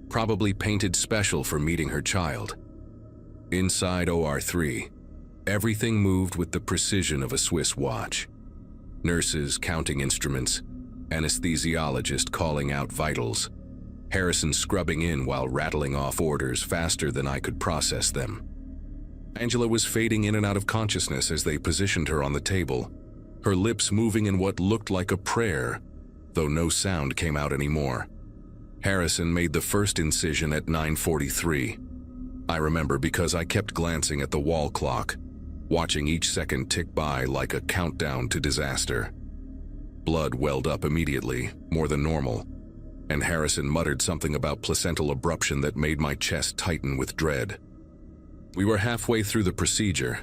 probably painted special for meeting her child. Inside OR3, everything moved with the precision of a Swiss watch. Nurses counting instruments, anesthesiologist calling out vitals, Harrison scrubbing in while rattling off orders faster than I could process them. Angela was fading in and out of consciousness as they positioned her on the table, her lips moving in what looked like a prayer, though no sound came out anymore. Harrison made the first incision at 9:43. I remember because I kept glancing at the wall clock, watching each second tick by like a countdown to disaster. Blood welled up immediately, more than normal, and Harrison muttered something about placental abruption that made my chest tighten with dread. We were halfway through the procedure,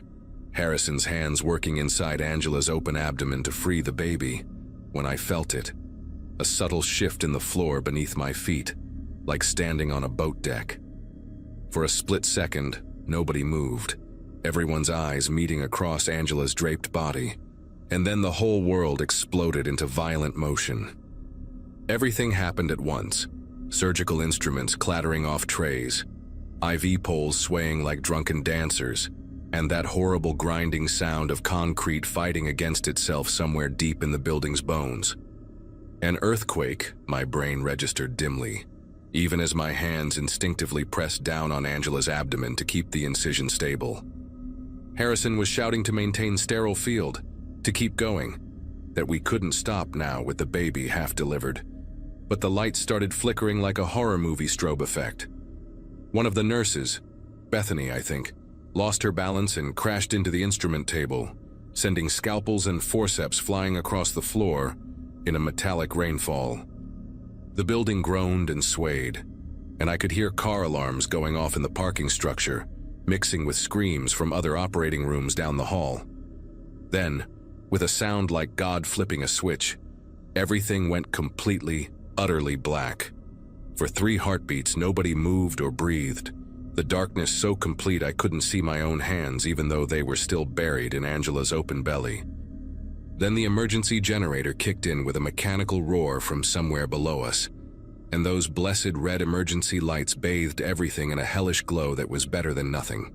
Harrison's hands working inside Angela's open abdomen to free the baby, when I felt it, a subtle shift in the floor beneath my feet, like standing on a boat deck. For a split second, nobody moved, everyone's eyes meeting across Angela's draped body, and then the whole world exploded into violent motion. Everything happened at once, surgical instruments clattering off trays, IV poles swaying like drunken dancers, and that horrible grinding sound of concrete fighting against itself somewhere deep in the building's bones. An earthquake, my brain registered dimly, even as my hands instinctively pressed down on Angela's abdomen to keep the incision stable. Harrison was shouting to maintain sterile field, to keep going, that we couldn't stop now with the baby half delivered. But the lights started flickering like a horror movie strobe effect. One of the nurses, Bethany I think, lost her balance and crashed into the instrument table, sending scalpels and forceps flying across the floor in a metallic rainfall. The building groaned and swayed, and I could hear car alarms going off in the parking structure, mixing with screams from other operating rooms down the hall. Then, with a sound like God flipping a switch, everything went completely, utterly black. For 3 heartbeats, nobody moved or breathed, the darkness so complete I couldn't see my own hands even though they were still buried in Angela's open belly. Then the emergency generator kicked in with a mechanical roar from somewhere below us, and those blessed red emergency lights bathed everything in a hellish glow that was better than nothing.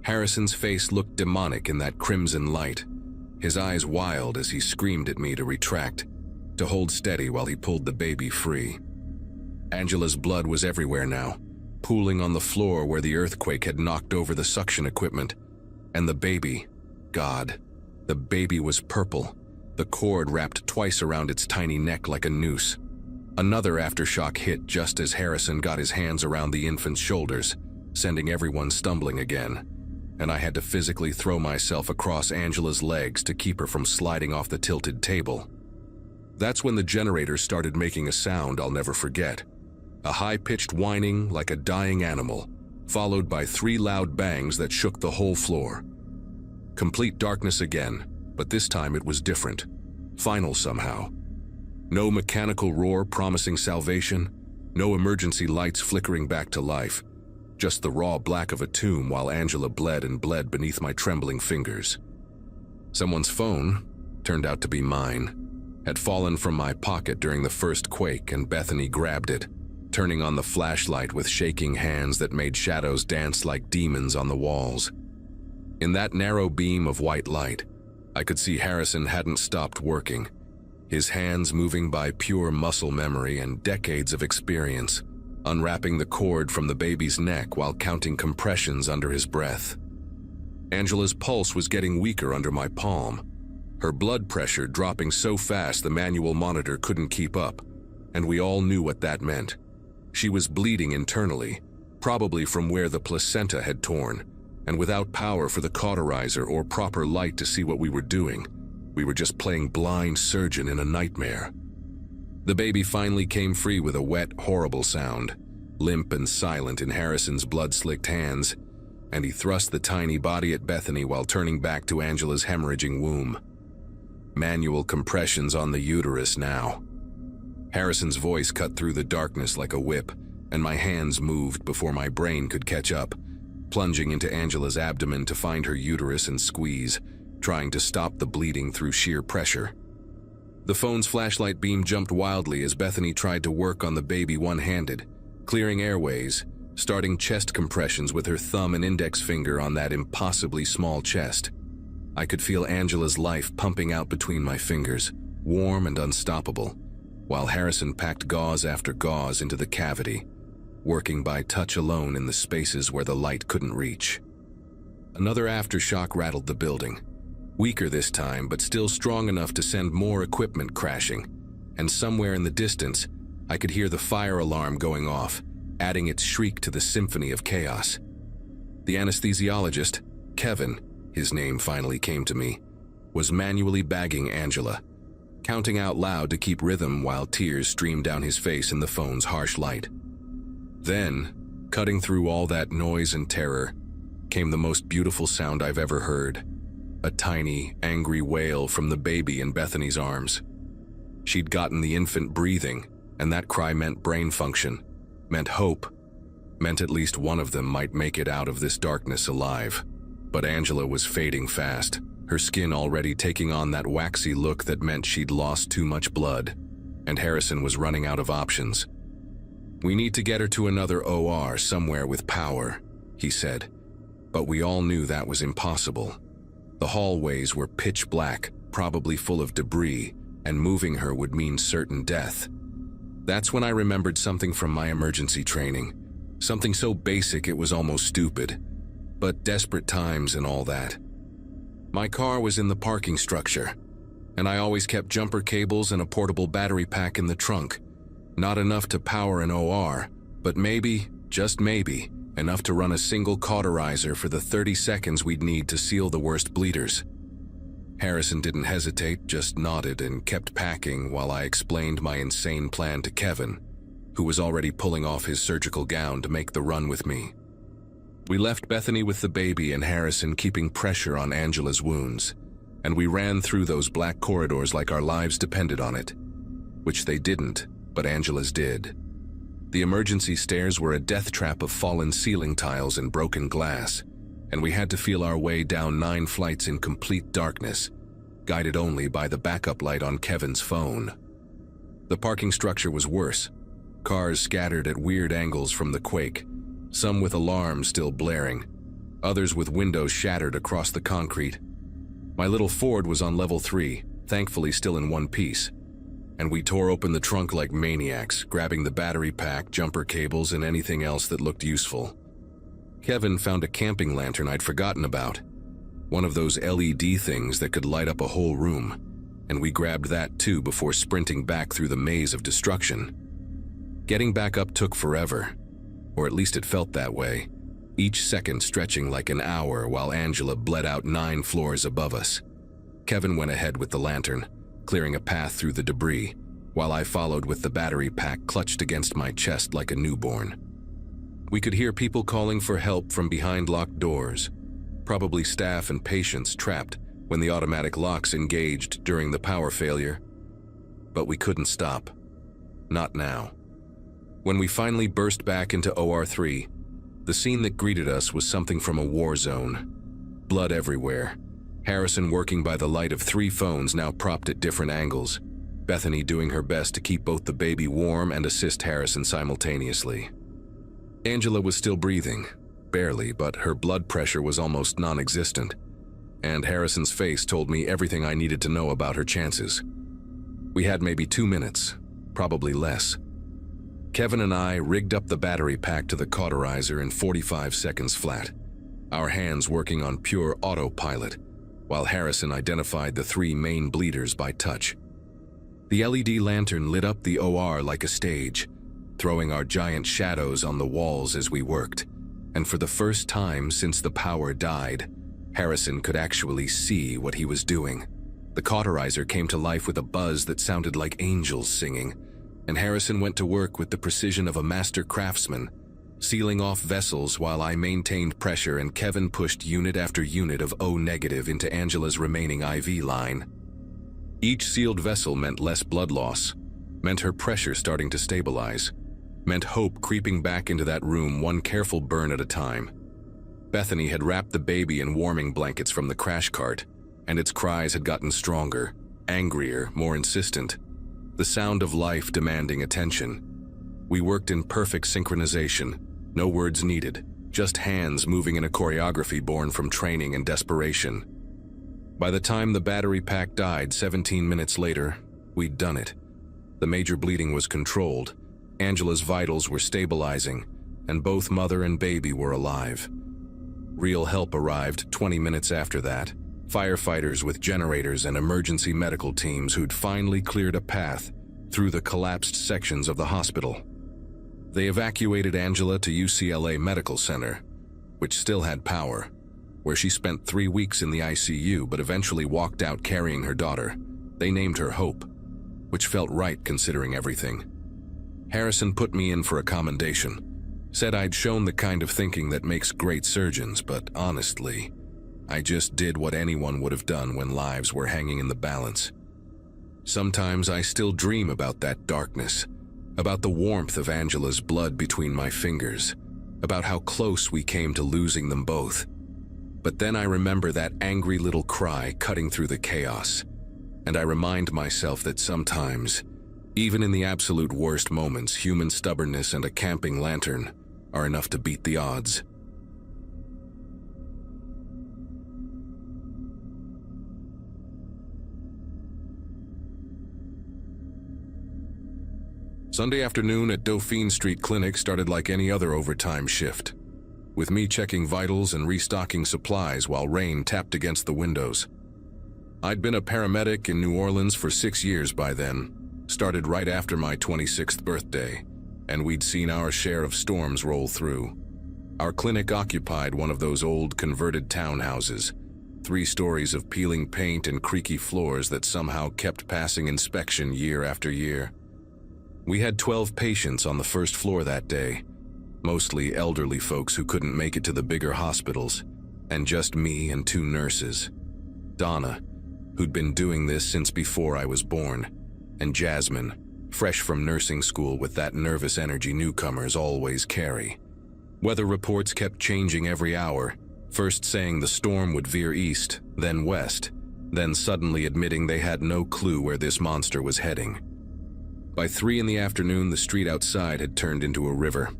Harrison's face looked demonic in that crimson light, his eyes wild as he screamed at me to retract, to hold steady while he pulled the baby free. Angela's blood was everywhere now, pooling on the floor where the earthquake had knocked over the suction equipment, and the baby, God, the baby was purple, the cord wrapped twice around its tiny neck like a noose. Another aftershock hit just as Harrison got his hands around the infant's shoulders, sending everyone stumbling again, and I had to physically throw myself across Angela's legs to keep her from sliding off the tilted table. That's when the generator started making a sound I'll never forget. A high-pitched whining like a dying animal, followed by 3 loud bangs that shook the whole floor. Complete darkness again, but this time it was different, final somehow. No mechanical roar promising salvation, no emergency lights flickering back to life, just the raw black of a tomb while Angela bled and bled beneath my trembling fingers. Someone's phone, turned out to be mine, had fallen from my pocket during the first quake and Bethany grabbed it, turning on the flashlight with shaking hands that made shadows dance like demons on the walls. In that narrow beam of white light, I could see Harrison hadn't stopped working, his hands moving by pure muscle memory and decades of experience, unwrapping the cord from the baby's neck while counting compressions under his breath. Angela's pulse was getting weaker under my palm, her blood pressure dropping so fast the manual monitor couldn't keep up, and we all knew what that meant. She was bleeding internally, probably from where the placenta had torn, and without power for the cauterizer or proper light to see what we were doing, we were just playing blind surgeon in a nightmare. The baby finally came free with a wet, horrible sound, limp and silent in Harrison's blood-slicked hands, and he thrust the tiny body at Bethany while turning back to Angela's hemorrhaging womb. Manual compressions on the uterus now. Harrison's voice cut through the darkness like a whip, and my hands moved before my brain could catch up, plunging into Angela's abdomen to find her uterus and squeeze, trying to stop the bleeding through sheer pressure. The phone's flashlight beam jumped wildly as Bethany tried to work on the baby one-handed, clearing airways, starting chest compressions with her thumb and index finger on that impossibly small chest. I could feel Angela's life pumping out between my fingers, warm and unstoppable, while Harrison packed gauze after gauze into the cavity, working by touch alone in the spaces where the light couldn't reach. Another aftershock rattled the building, weaker this time but still strong enough to send more equipment crashing, and somewhere in the distance, I could hear the fire alarm going off, adding its shriek to the symphony of chaos. The anesthesiologist, Kevin, his name finally came to me, was manually bagging Angela, counting out loud to keep rhythm while tears streamed down his face in the phone's harsh light. Then, cutting through all that noise and terror, came the most beautiful sound I've ever heard, a tiny, angry wail from the baby in Bethany's arms. She'd gotten the infant breathing, and that cry meant brain function, meant hope, meant at least one of them might make it out of this darkness alive. But Angela was fading fast, her skin already taking on that waxy look that meant she'd lost too much blood, and Harrison was running out of options. "We need to get her to another OR somewhere with power," he said, but we all knew that was impossible. The hallways were pitch black, probably full of debris, and moving her would mean certain death. That's when I remembered something from my emergency training, something so basic it was almost stupid, but desperate times and all that. My car was in the parking structure, and I always kept jumper cables and a portable battery pack in the trunk. Not enough to power an OR, but maybe, just maybe, enough to run a single cauterizer for the 30 seconds we'd need to seal the worst bleeders. Harrison didn't hesitate, just nodded and kept packing while I explained my insane plan to Kevin, who was already pulling off his surgical gown to make the run with me. We left Bethany with the baby and Harrison keeping pressure on Angela's wounds, and we ran through those black corridors like our lives depended on it, which they didn't, but Angela's did. The emergency stairs were a death trap of fallen ceiling tiles and broken glass, and we had to feel our way down 9 flights in complete darkness, guided only by the backup light on Kevin's phone. The parking structure was worse, cars scattered at weird angles from the quake, some with alarms still blaring, others with windows shattered across the concrete. My little Ford was on level 3, thankfully still in one piece, and we tore open the trunk like maniacs, grabbing the battery pack, jumper cables, and anything else that looked useful. Kevin found a camping lantern I'd forgotten about, one of those LED things that could light up a whole room, and we grabbed that too before sprinting back through the maze of destruction. Getting back up took forever, or at least it felt that way, each second stretching like an hour while Angela bled out 9 floors above us. Kevin went ahead with the lantern, clearing a path through the debris, while I followed with the battery pack clutched against my chest like a newborn. We could hear people calling for help from behind locked doors, probably staff and patients trapped when the automatic locks engaged during the power failure. But we couldn't stop. Not now. When we finally burst back into OR3, the scene that greeted us was something from a war zone. Blood everywhere, Harrison working by the light of 3 phones now propped at different angles, Bethany doing her best to keep both the baby warm and assist Harrison simultaneously. Angela was still breathing, barely, but her blood pressure was almost non-existent, and Harrison's face told me everything I needed to know about her chances. We had maybe 2 minutes, probably less. Kevin and I rigged up the battery pack to the cauterizer in 45 seconds flat, our hands working on pure autopilot, while Harrison identified the 3 main bleeders by touch. The LED lantern lit up the OR like a stage, throwing our giant shadows on the walls as we worked, and for the first time since the power died, Harrison could actually see what he was doing. The cauterizer came to life with a buzz that sounded like angels singing, and Harrison went to work with the precision of a master craftsman, sealing off vessels while I maintained pressure and Kevin pushed unit after unit of O- into Angela's remaining IV line. Each sealed vessel meant less blood loss, meant her pressure starting to stabilize, meant hope creeping back into that room one careful burn at a time. Bethany had wrapped the baby in warming blankets from the crash cart, and its cries had gotten stronger, angrier, more insistent, the sound of life demanding attention. We worked in perfect synchronization, no words needed, just hands moving in a choreography born from training and desperation. By the time the battery pack died 17 minutes later, we'd done it. The major bleeding was controlled, Angela's vitals were stabilizing, and both mother and baby were alive. Real help arrived 20 minutes after that, firefighters with generators and emergency medical teams who'd finally cleared a path through the collapsed sections of the hospital. They evacuated Angela to UCLA Medical Center, which still had power, where she spent 3 weeks in the ICU but eventually walked out carrying her daughter. They named her Hope, which felt right considering everything. Harrison put me in for a commendation, said I'd shown the kind of thinking that makes great surgeons, but honestly, I just did what anyone would have done when lives were hanging in the balance. Sometimes I still dream about that darkness, about the warmth of Angela's blood between my fingers, about how close we came to losing them both. But then I remember that angry little cry cutting through the chaos, and I remind myself that sometimes, even in the absolute worst moments, human stubbornness and a camping lantern are enough to beat the odds. Sunday afternoon at Dauphine Street Clinic started like any other overtime shift, with me checking vitals and restocking supplies while rain tapped against the windows. I'd been a paramedic in New Orleans for 6 years by then, started right after my 26th birthday, and we'd seen our share of storms roll through. Our clinic occupied one of those old converted townhouses, 3 stories of peeling paint and creaky floors that somehow kept passing inspection year after year. We had 12 patients on the first floor that day, mostly elderly folks who couldn't make it to the bigger hospitals, and just me and 2 nurses. Donna, who'd been doing this since before I was born, and Jasmine, fresh from nursing school with that nervous energy newcomers always carry. Weather reports kept changing every hour, first saying the storm would veer east, then west, then suddenly admitting they had no clue where this monster was heading. By 3 in the afternoon, the street outside had turned into a river.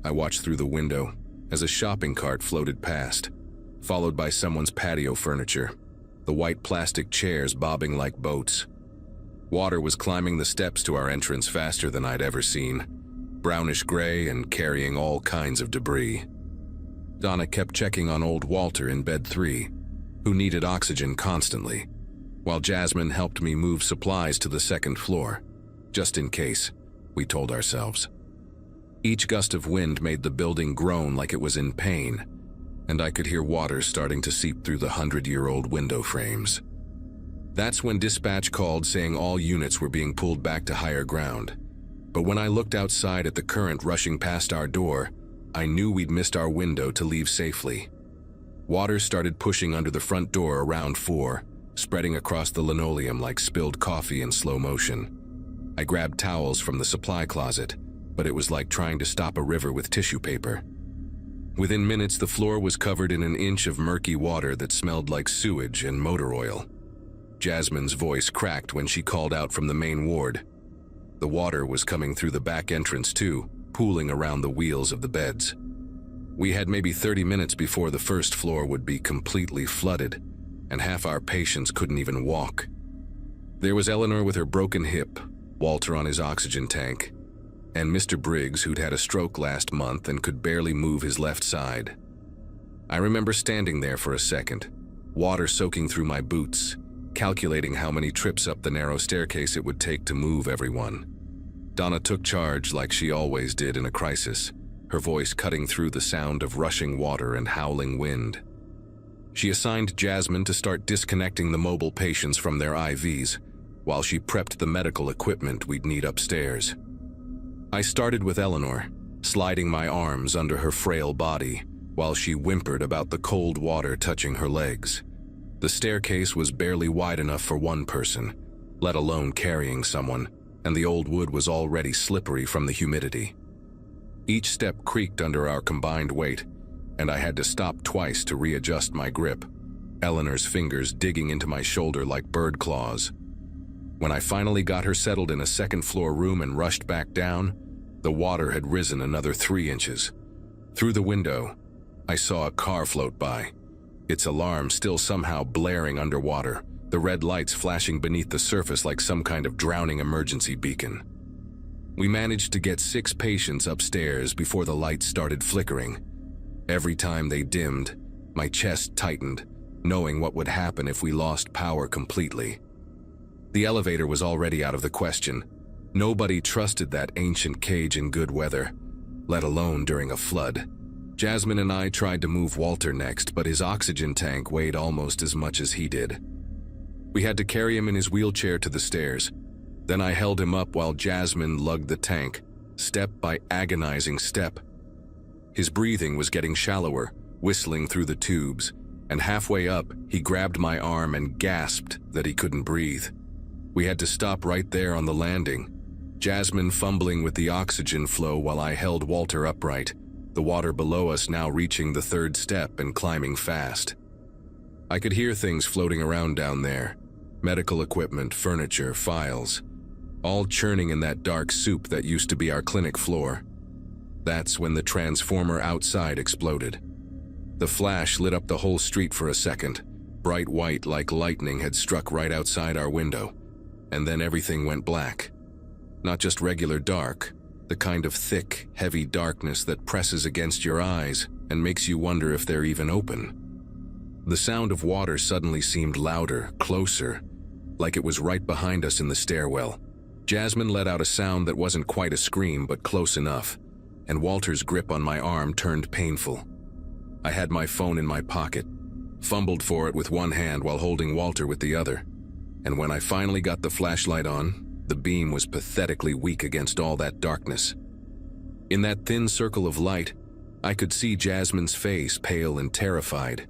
I watched through the window as a shopping cart floated past, followed by someone's patio furniture, the white plastic chairs bobbing like boats. Water was climbing the steps to our entrance faster than I'd ever seen, brownish gray and carrying all kinds of debris. Donna kept checking on old Walter in bed 3, who needed oxygen constantly, while Jasmine helped me move supplies to the 2nd floor. Just in case, we told ourselves. Each gust of wind made the building groan like it was in pain, and I could hear water starting to seep through the 100-year-old window frames. That's when dispatch called saying all units were being pulled back to higher ground. But when I looked outside at the current rushing past our door, I knew we'd missed our window to leave safely. Water started pushing under the front door around 4, spreading across the linoleum like spilled coffee in slow motion. I grabbed towels from the supply closet, but it was like trying to stop a river with tissue paper. Within minutes, the floor was covered in an inch of murky water that smelled like sewage and motor oil. Jasmine's voice cracked when she called out from the main ward. The water was coming through the back entrance too, pooling around the wheels of the beds. We had maybe 30 minutes before the first floor would be completely flooded, and half our patients couldn't even walk. There was Eleanor with her broken hip, Walter on his oxygen tank, and Mr. Briggs, who'd had a stroke last month and could barely move his left side. I remember standing there for a second, water soaking through my boots, calculating how many trips up the narrow staircase it would take to move everyone. Donna took charge like she always did in a crisis, her voice cutting through the sound of rushing water and howling wind. She assigned Jasmine to start disconnecting the mobile patients from their IVs, while she prepped the medical equipment we'd need upstairs. I started with Eleanor, sliding my arms under her frail body, while she whimpered about the cold water touching her legs. The staircase was barely wide enough for one person, let alone carrying someone, and the old wood was already slippery from the humidity. Each step creaked under our combined weight, and I had to stop twice to readjust my grip, Eleanor's fingers digging into my shoulder like bird claws. When I finally got her settled in a second-floor room and rushed back down, the water had risen another 3 inches. Through the window, I saw a car float by, its alarm still somehow blaring underwater, the red lights flashing beneath the surface like some kind of drowning emergency beacon. We managed to get 6 patients upstairs before the lights started flickering. Every time they dimmed, my chest tightened, knowing what would happen if we lost power completely. The elevator was already out of the question. Nobody trusted that ancient cage in good weather, let alone during a flood. Jasmine and I tried to move Walter next, but his oxygen tank weighed almost as much as he did. We had to carry him in his wheelchair to the stairs. Then I held him up while Jasmine lugged the tank, step by agonizing step. His breathing was getting shallower, whistling through the tubes, and halfway up, he grabbed my arm and gasped that he couldn't breathe. We had to stop right there on the landing, Jasmine fumbling with the oxygen flow while I held Walter upright, the water below us now reaching the 3rd step and climbing fast. I could hear things floating around down there, medical equipment, furniture, files, all churning in that dark soup that used to be our clinic floor. That's when the transformer outside exploded. The flash lit up the whole street for a second, bright white like lightning had struck right outside our window, and then everything went black. Not just regular dark, the kind of thick, heavy darkness that presses against your eyes and makes you wonder if they're even open. The sound of water suddenly seemed louder, closer, like it was right behind us in the stairwell. Jasmine let out a sound that wasn't quite a scream but close enough, and Walter's grip on my arm turned painful. I had my phone in my pocket, fumbled for it with one hand while holding Walter with the other, and when I finally got the flashlight on, the beam was pathetically weak against all that darkness. In that thin circle of light, I could see Jasmine's face pale and terrified,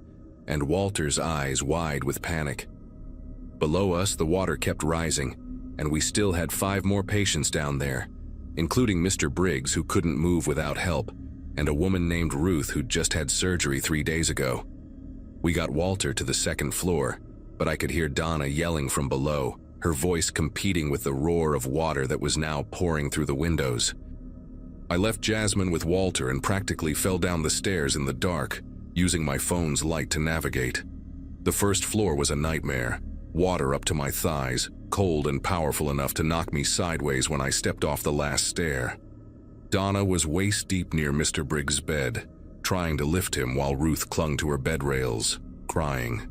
and Walter's eyes wide with panic. Below us, the water kept rising, and we still had 5 more patients down there, including Mr. Briggs, who couldn't move without help, and a woman named Ruth who'd just had surgery 3 days ago. We got Walter to the 2nd floor, but I could hear Donna yelling from below, her voice competing with the roar of water that was now pouring through the windows. I left Jasmine with Walter and practically fell down the stairs in the dark, using my phone's light to navigate. The 1st floor was a nightmare, water up to my thighs, cold and powerful enough to knock me sideways when I stepped off the last stair. Donna was waist-deep near Mr. Briggs' bed, trying to lift him while Ruth clung to her bed rails, crying.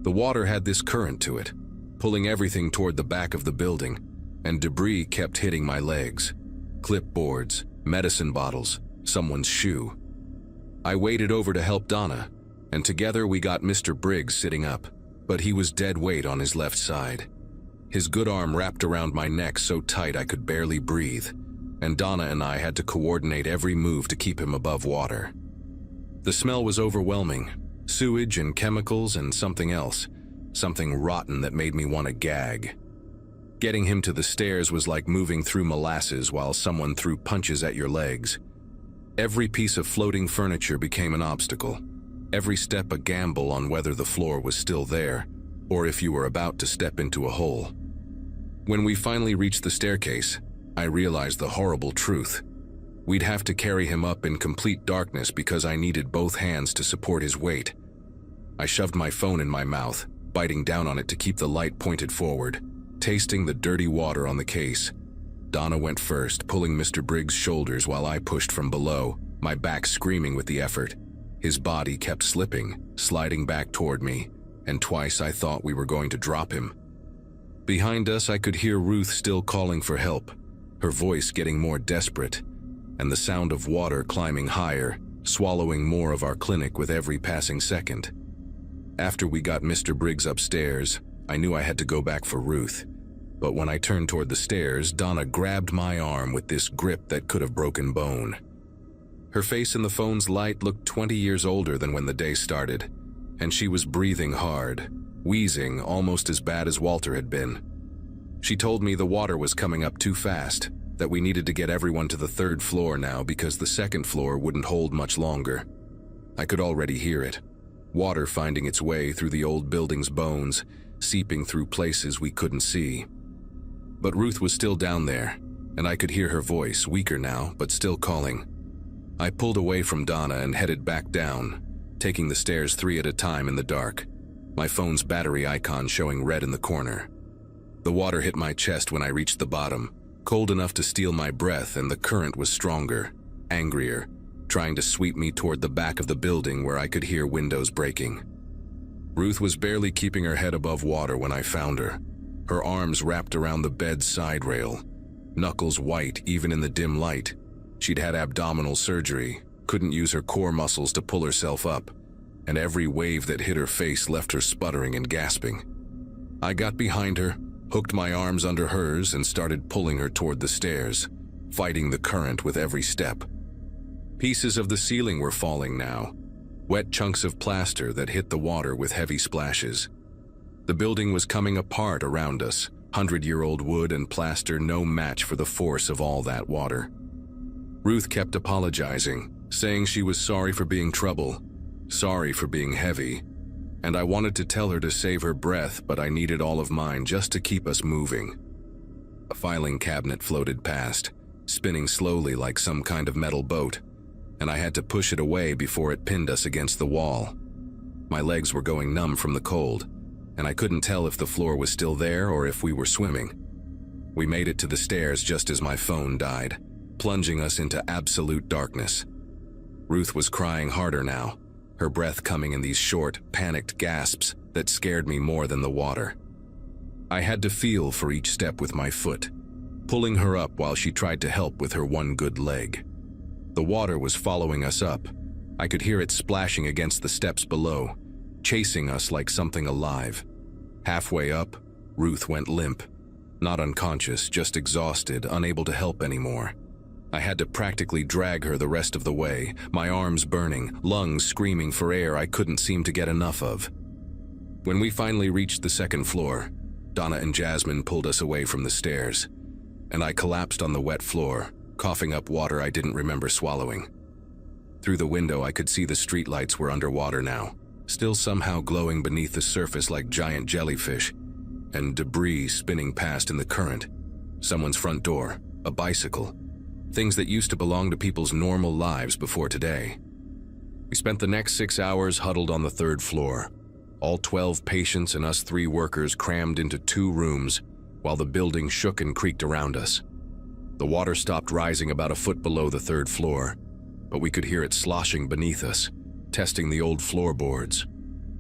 The water had this current to it, pulling everything toward the back of the building, and debris kept hitting my legs. Clipboards, medicine bottles, someone's shoe. I waded over to help Donna, and together we got Mr. Briggs sitting up, but he was dead weight on his left side. His good arm wrapped around my neck so tight I could barely breathe, and Donna and I had to coordinate every move to keep him above water. The smell was overwhelming, sewage and chemicals and something else, something rotten that made me want to gag. Getting him to the stairs was like moving through molasses while someone threw punches at your legs. Every piece of floating furniture became an obstacle, every step a gamble on whether the floor was still there, or if you were about to step into a hole. When we finally reached the staircase, I realized the horrible truth. We'd have to carry him up in complete darkness because I needed both hands to support his weight. I shoved my phone in my mouth, biting down on it to keep the light pointed forward, tasting the dirty water on the case. Donna went first, pulling Mr. Briggs' shoulders while I pushed from below, my back screaming with the effort. His body kept slipping, sliding back toward me, and twice I thought we were going to drop him. Behind us, I could hear Ruth still calling for help, her voice getting more desperate, and the sound of water climbing higher, swallowing more of our clinic with every passing second. After we got Mr. Briggs upstairs, I knew I had to go back for Ruth. But when I turned toward the stairs, Donna grabbed my arm with this grip that could have broken bone. Her face in the phone's light looked 20 years older than when the day started, and she was breathing hard, wheezing almost as bad as Walter had been. She told me the water was coming up too fast, that we needed to get everyone to the 3rd floor now because the 2nd floor wouldn't hold much longer. I could already hear it, water finding its way through the old building's bones, seeping through places we couldn't see. But Ruth was still down there, and I could hear her voice, weaker now, but still calling. I pulled away from Donna and headed back down, taking the stairs 3 at a time in the dark, my phone's battery icon showing red in the corner. The water hit my chest when I reached the bottom, cold enough to steal my breath, and the current was stronger, angrier, trying to sweep me toward the back of the building where I could hear windows breaking. Ruth was barely keeping her head above water when I found her, her arms wrapped around the bed's side rail, knuckles white even in the dim light. She'd had abdominal surgery, couldn't use her core muscles to pull herself up, and every wave that hit her face left her sputtering and gasping. I got behind her, hooked my arms under hers, and started pulling her toward the stairs, fighting the current with every step. Pieces of the ceiling were falling now, wet chunks of plaster that hit the water with heavy splashes. The building was coming apart around us, 100-year-old wood and plaster no match for the force of all that water. Ruth kept apologizing, saying she was sorry for being trouble, sorry for being heavy, and I wanted to tell her to save her breath, but I needed all of mine just to keep us moving. A filing cabinet floated past, spinning slowly like some kind of metal boat, and I had to push it away before it pinned us against the wall. My legs were going numb from the cold, and I couldn't tell if the floor was still there or if we were swimming. We made it to the stairs just as my phone died, plunging us into absolute darkness. Ruth was crying harder now, her breath coming in these short, panicked gasps that scared me more than the water. I had to feel for each step with my foot, pulling her up while she tried to help with her one good leg. The water was following us up. I could hear it splashing against the steps below, chasing us like something alive. Halfway up, Ruth went limp. Not unconscious, just exhausted, unable to help anymore. I had to practically drag her the rest of the way, my arms burning, lungs screaming for air I couldn't seem to get enough of. When we finally reached the 2nd floor, Donna and Jasmine pulled us away from the stairs, and I collapsed on the wet floor, coughing up water I didn't remember swallowing. Through the window, I could see the streetlights were underwater now, still somehow glowing beneath the surface like giant jellyfish, and debris spinning past in the current. Someone's front door, a bicycle, things that used to belong to people's normal lives before today. We spent the next 6 hours huddled on the 3rd floor, all 12 patients and us 3 workers crammed into 2 rooms while the building shook and creaked around us. The water stopped rising about a foot below the 3rd floor, but we could hear it sloshing beneath us, testing the old floorboards.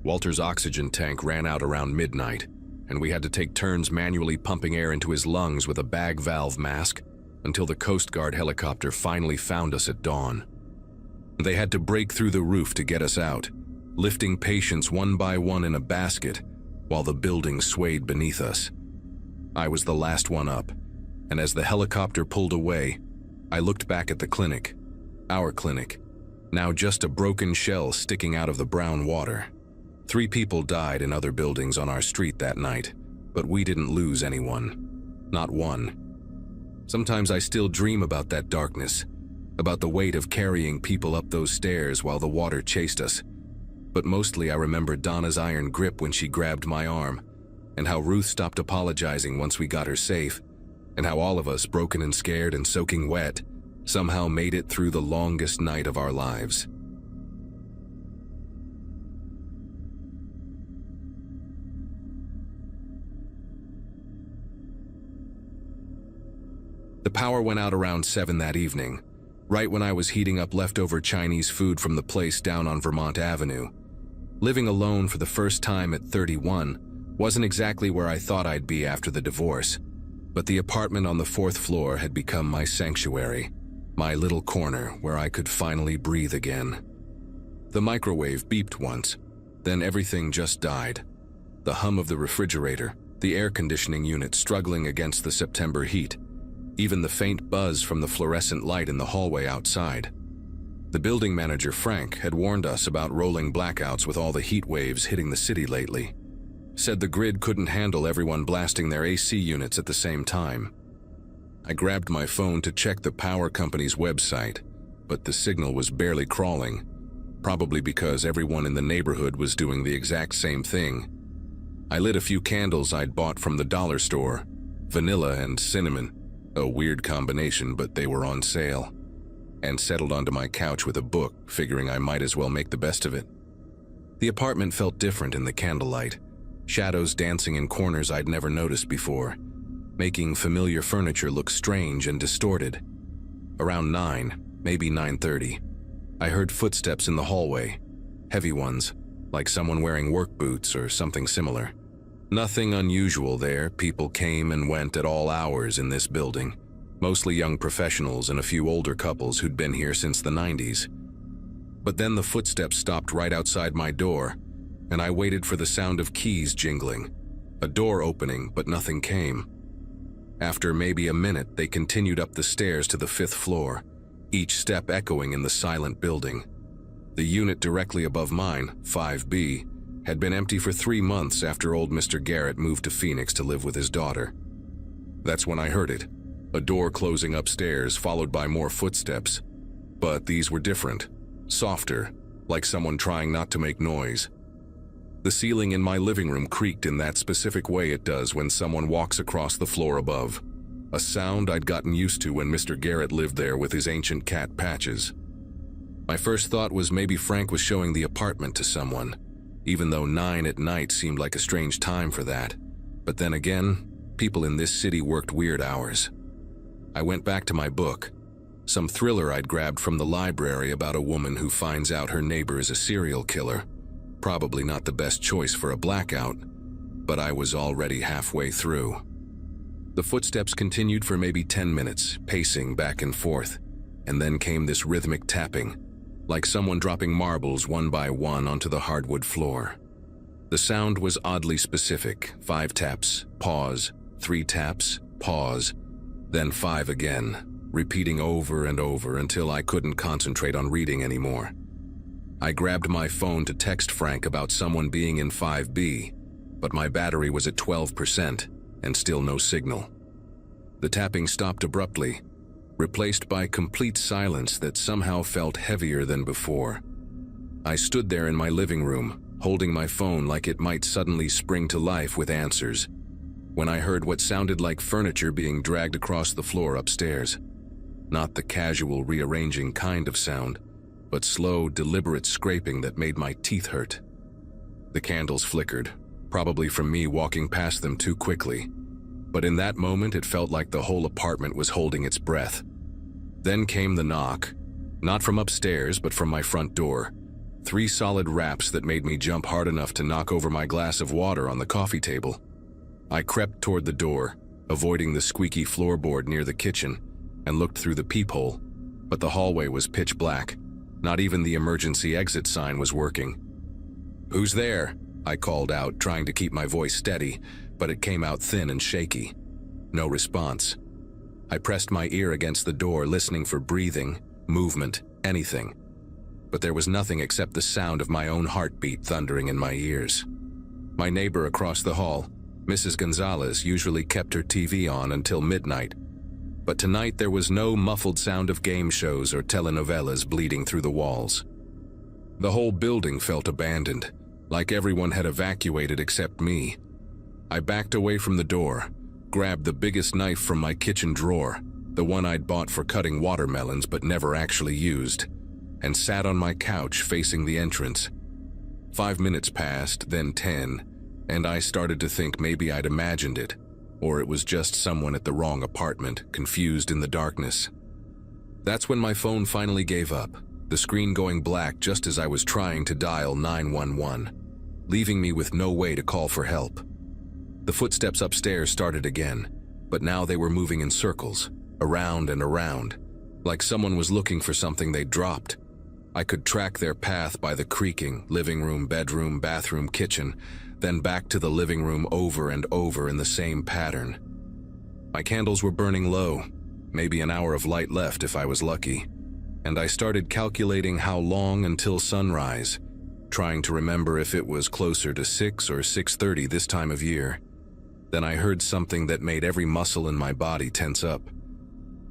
Walter's oxygen tank ran out around midnight, and we had to take turns manually pumping air into his lungs with a bag valve mask until the Coast Guard helicopter finally found us at dawn. They had to break through the roof to get us out, lifting patients one by one in a basket while the building swayed beneath us. I was the last one up, and as the helicopter pulled away, I looked back at the clinic, our clinic, now just a broken shell sticking out of the brown water. 3 people died in other buildings on our street that night, but we didn't lose anyone. Not one. Sometimes I still dream about that darkness, about the weight of carrying people up those stairs while the water chased us. but mostly I remember Donna's iron grip when she grabbed my arm, and how Ruth stopped apologizing once we got her safe, and how all of us, broken and scared and soaking wet, somehow made it through the longest night of our lives. The power went out around 7 that evening, right when I was heating up leftover Chinese food from the place down on Vermont Avenue. Living alone for the first time at 31 wasn't exactly where I thought I'd be after the divorce, but the apartment on the 4th floor had become my sanctuary, my little corner where I could finally breathe again. The microwave beeped once, then everything just died. The hum of the refrigerator, the air conditioning unit struggling against the September heat, even the faint buzz from the fluorescent light in the hallway outside. The building manager, Frank, had warned us about rolling blackouts with all the heat waves hitting the city lately. Said the grid couldn't handle everyone blasting their AC units at the same time. I grabbed my phone to check the power company's website, but the signal was barely crawling, probably because everyone in the neighborhood was doing the exact same thing. I lit a few candles I'd bought from the dollar store, vanilla and cinnamon, a weird combination, but they were on sale, and settled onto my couch with a book, figuring I might as well make the best of it. The apartment felt different in the candlelight, shadows dancing in corners I'd never noticed before, making familiar furniture look strange and distorted. Around 9, maybe 9:30, I heard footsteps in the hallway, heavy ones, like someone wearing work boots or something similar. Nothing unusual there. People came and went at all hours in this building, mostly young professionals and a few older couples who'd been here since the 90s. But then the footsteps stopped right outside my door, and I waited for the sound of keys jingling, a door opening, but nothing came. After maybe a minute, they continued up the stairs to the 5th floor, each step echoing in the silent building. The unit directly above mine, 5B, had been empty for 3 months after old Mr. Garrett moved to Phoenix to live with his daughter. That's when I heard it, a door closing upstairs followed by more footsteps. But these were different, softer, like someone trying not to make noise. The ceiling in my living room creaked in that specific way it does when someone walks across the floor above, a sound I'd gotten used to when Mr. Garrett lived there with his ancient cat Patches. My first thought was maybe Frank was showing the apartment to someone, even though 9 at night seemed like a strange time for that. But then again, people in this city worked weird hours. I went back to my book, some thriller I'd grabbed from the library about a woman who finds out her neighbor is a serial killer. Probably not the best choice for a blackout, but I was already halfway through. The footsteps continued for maybe 10 minutes, pacing back and forth, and then came this rhythmic tapping, like someone dropping marbles one by one onto the hardwood floor. The sound was oddly specific: 5 taps, pause, 3 taps, pause, then 5 again, repeating over and over until I couldn't concentrate on reading anymore. I grabbed my phone to text Frank about someone being in 5B, but my battery was at 12% and still no signal. The tapping stopped abruptly, replaced by complete silence that somehow felt heavier than before. I stood there in my living room, holding my phone like it might suddenly spring to life with answers, when I heard what sounded like furniture being dragged across the floor upstairs. Not the casual rearranging kind of sound, but slow, deliberate scraping that made my teeth hurt. The candles flickered, probably from me walking past them too quickly, but in that moment it felt like the whole apartment was holding its breath. Then came the knock, not from upstairs but from my front door. 3 solid raps that made me jump hard enough to knock over my glass of water on the coffee table. I crept toward the door, avoiding the squeaky floorboard near the kitchen, and looked through the peephole, but the hallway was pitch black. Not even the emergency exit sign was working. "Who's there?" I called out, trying to keep my voice steady, but it came out thin and shaky. No response. I pressed my ear against the door, listening for breathing, movement, anything. But there was nothing except the sound of my own heartbeat thundering in my ears. My neighbor across the hall, Mrs. Gonzalez, usually kept her TV on until midnight, but tonight there was no muffled sound of game shows or telenovelas bleeding through the walls. The whole building felt abandoned, like everyone had evacuated except me. I backed away from the door, grabbed the biggest knife from my kitchen drawer, the one I'd bought for cutting watermelons but never actually used, and sat on my couch facing the entrance. 5 minutes passed, then 10, and I started to think maybe I'd imagined it, or it was just someone at the wrong apartment, confused in the darkness. That's when my phone finally gave up, the screen going black just as I was trying to dial 911, leaving me with no way to call for help. The footsteps upstairs started again, but now they were moving in circles, around and around, like someone was looking for something they'd dropped. I could track their path by the creaking, living room, bedroom, bathroom, kitchen, then back to the living room over and over in the same pattern. My candles were burning low, maybe an hour of light left if I was lucky, and I started calculating how long until sunrise, trying to remember if it was closer to 6 or 6:30 this time of year. Then I heard something that made every muscle in my body tense up.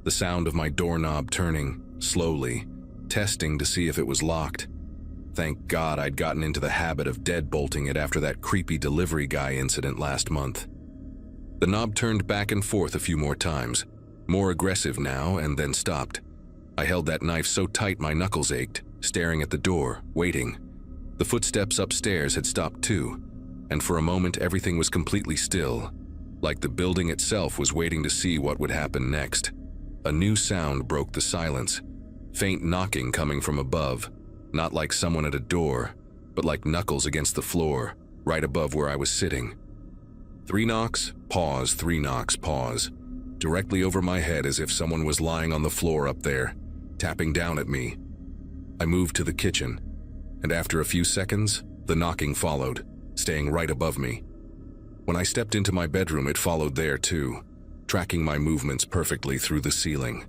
The sound of my doorknob turning, slowly, testing to see if it was locked. Thank God I'd gotten into the habit of deadbolting it after that creepy delivery guy incident last month. The knob turned back and forth a few more times, more aggressive now, and then stopped. I held that knife so tight my knuckles ached, staring at the door, waiting. The footsteps upstairs had stopped too, and for a moment everything was completely still, like the building itself was waiting to see what would happen next. A new sound broke the silence, faint knocking coming from above, not like someone at a door, but like knuckles against the floor, right above where I was sitting. 3 knocks, pause, 3 knocks, pause, directly over my head as if someone was lying on the floor up there, tapping down at me. I moved to the kitchen, and after a few seconds, the knocking followed, staying right above me. When I stepped into my bedroom, it followed there too, tracking my movements perfectly through the ceiling.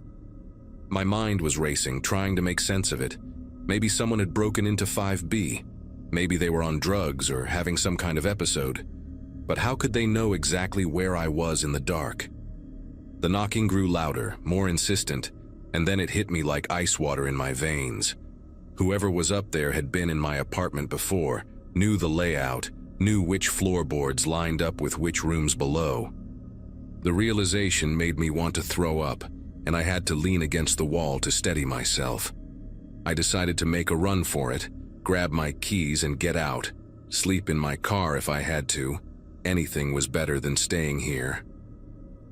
My mind was racing, trying to make sense of it. Maybe someone had broken into 5B. Maybe they were on drugs or having some kind of episode. But how could they know exactly where I was in the dark? The knocking grew louder, more insistent, and then it hit me like ice water in my veins. Whoever was up there had been in my apartment before, knew the layout, knew which floorboards lined up with which rooms below. The realization made me want to throw up, and I had to lean against the wall to steady myself. I decided to make a run for it, grab my keys and get out, sleep in my car if I had to. Anything was better than staying here.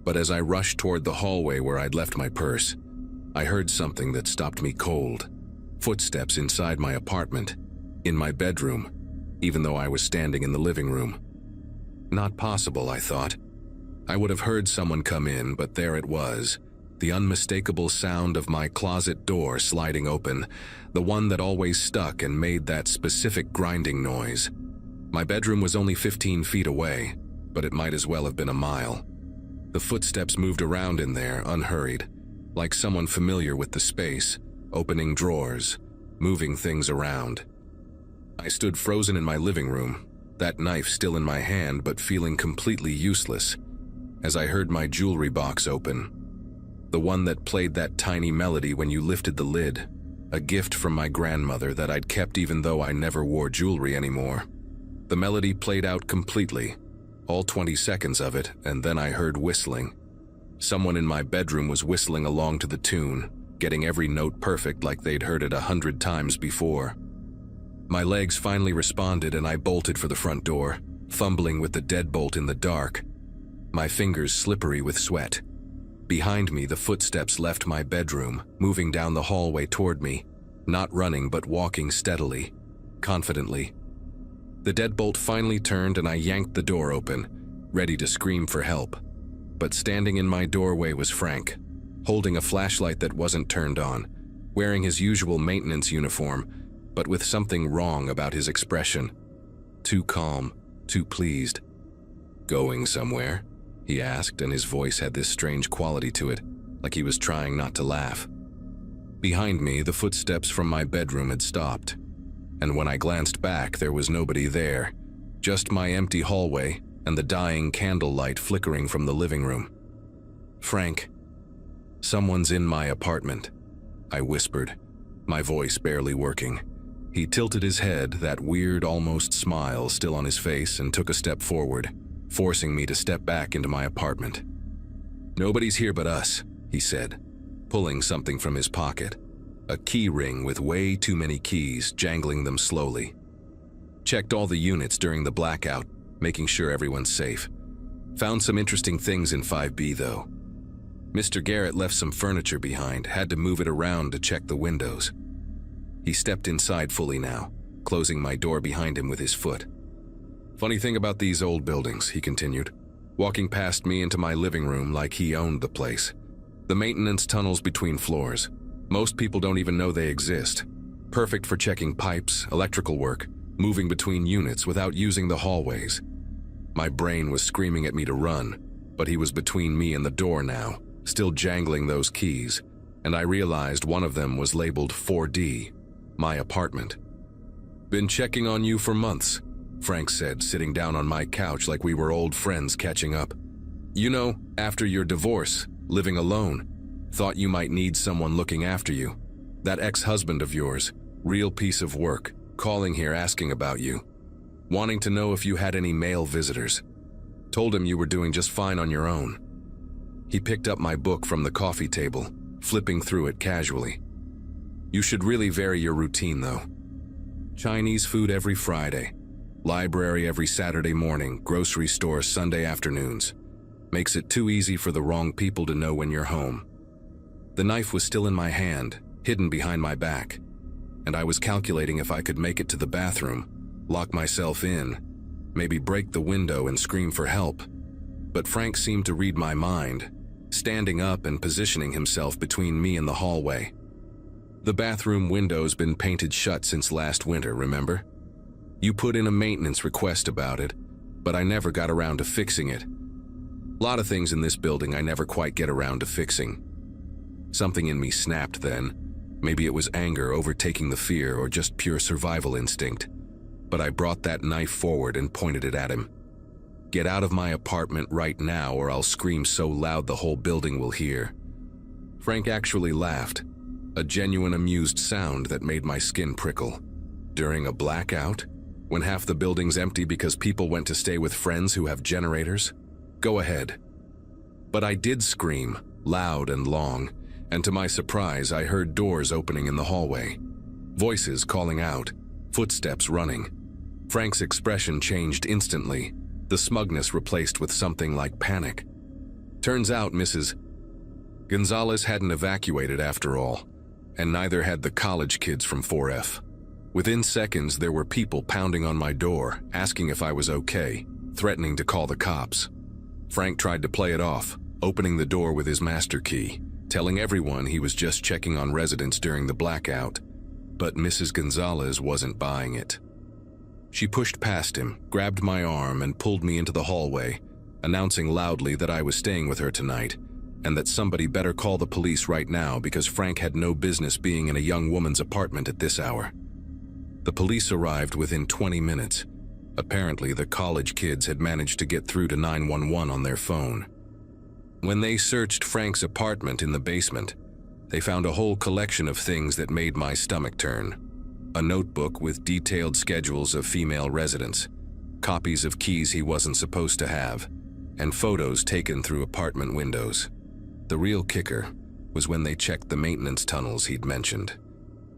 But as I rushed toward the hallway where I'd left my purse, I heard something that stopped me cold. Footsteps inside my apartment, in my bedroom, even though I was standing in the living room. Not possible, I thought. I would have heard someone come in, but there it was, the unmistakable sound of my closet door sliding open, the one that always stuck and made that specific grinding noise. My bedroom was only 15 feet away, but it might as well have been a mile. The footsteps moved around in there, unhurried, like someone familiar with the space, opening drawers, moving things around. I stood frozen in my living room, that knife still in my hand but feeling completely useless, as I heard my jewelry box open. The one that played that tiny melody when you lifted the lid, a gift from my grandmother that I'd kept even though I never wore jewelry anymore. The melody played out completely, all 20 seconds of it, and then I heard whistling. Someone in my bedroom was whistling along to the tune, getting every note perfect like they'd heard it 100 times before. My legs finally responded and I bolted for the front door, fumbling with the deadbolt in the dark, my fingers slippery with sweat. Behind me, the footsteps left my bedroom, moving down the hallway toward me, not running but walking steadily, confidently. The deadbolt finally turned and I yanked the door open, ready to scream for help. But standing in my doorway was Frank, holding a flashlight that wasn't turned on, wearing his usual maintenance uniform, but with something wrong about his expression. Too calm, too pleased. "Going somewhere?" he asked, and his voice had this strange quality to it, like he was trying not to laugh. Behind me, the footsteps from my bedroom had stopped, and when I glanced back, there was nobody there, just my empty hallway and the dying candlelight flickering from the living room. "Frank, someone's in my apartment," I whispered, my voice barely working. He tilted his head, that weird, almost smile still on his face, and took a step forward, forcing me to step back into my apartment. "Nobody's here but us," he said, pulling something from his pocket. A key ring with way too many keys, jangling them slowly. Checked all the units during the blackout, making sure everyone's safe. Found some interesting things in 5B though. Mr. Garrett left some furniture behind, had to move it around to check the windows. He stepped inside fully now, closing my door behind him with his foot. "Funny thing about these old buildings," he continued, walking past me into my living room like he owned the place. "The maintenance tunnels between floors. Most people don't even know they exist. Perfect for checking pipes, electrical work, moving between units without using the hallways." My brain was screaming at me to run, but he was between me and the door now, still jangling those keys, and I realized one of them was labeled 4D, my apartment. "Been checking on you for months," Frank said, sitting down on my couch like we were old friends catching up. "You know, after your divorce, living alone, thought you might need someone looking after you. That ex-husband of yours, real piece of work, calling here asking about you. Wanting to know if you had any male visitors. Told him you were doing just fine on your own." He picked up my book from the coffee table, flipping through it casually. "You should really vary your routine though. Chinese food every Friday, library every Saturday morning, grocery store Sunday afternoons. Makes it too easy for the wrong people to know when you're home." The knife was still in my hand, hidden behind my back, and I was calculating if I could make it to the bathroom, lock myself in, maybe break the window and scream for help. But Frank seemed to read my mind, standing up and positioning himself between me and the hallway. "The bathroom window's been painted shut since last winter, remember? You put in a maintenance request about it, but I never got around to fixing it. Lot of things in this building I never quite get around to fixing." Something in me snapped then. Maybe it was anger overtaking the fear or just pure survival instinct. But I brought that knife forward and pointed it at him. "Get out of my apartment right now or I'll scream so loud the whole building will hear." Frank actually laughed, a genuine amused sound that made my skin prickle. During a blackout? When half the building's empty because people went to stay with friends who have generators? Go ahead. But I did scream, loud and long, and to my surprise I heard doors opening in the hallway. Voices calling out, footsteps running. Frank's expression changed instantly, the smugness replaced with something like panic. Turns out Mrs. Gonzalez hadn't evacuated after all, and neither had the college kids from 4F. Within seconds there were people pounding on my door, asking if I was okay, threatening to call the cops. Frank tried to play it off, opening the door with his master key, telling everyone he was just checking on residents during the blackout. But Mrs. Gonzalez wasn't buying it. She pushed past him, grabbed my arm, and pulled me into the hallway, announcing loudly that I was staying with her tonight, and that somebody better call the police right now because Frank had no business being in a young woman's apartment at this hour. The police arrived within 20 minutes. Apparently, the college kids had managed to get through to 911 on their phone. When they searched Frank's apartment in the basement, they found a whole collection of things that made my stomach turn. A notebook with detailed schedules of female residents, copies of keys he wasn't supposed to have, and photos taken through apartment windows. The real kicker was when they checked the maintenance tunnels he'd mentioned.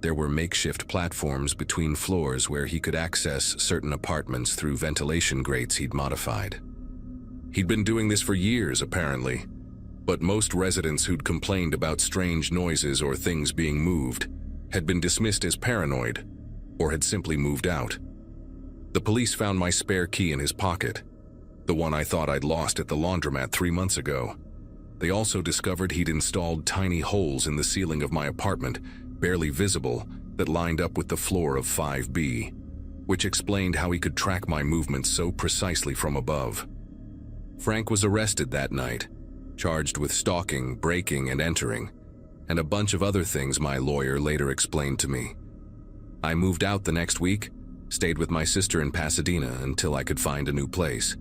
There were makeshift platforms between floors where he could access certain apartments through ventilation grates he'd modified. He'd been doing this for years, apparently, but most residents who'd complained about strange noises or things being moved had been dismissed as paranoid or had simply moved out. The police found my spare key in his pocket, the one I thought I'd lost at the laundromat 3 months ago. They also discovered he'd installed tiny holes in the ceiling of my apartment, barely visible, that lined up with the floor of 5B, which explained how he could track my movements so precisely from above. Frank was arrested that night, charged with stalking, breaking, and entering, and a bunch of other things my lawyer later explained to me. I moved out the next week, stayed with my sister in Pasadena until I could find a new place.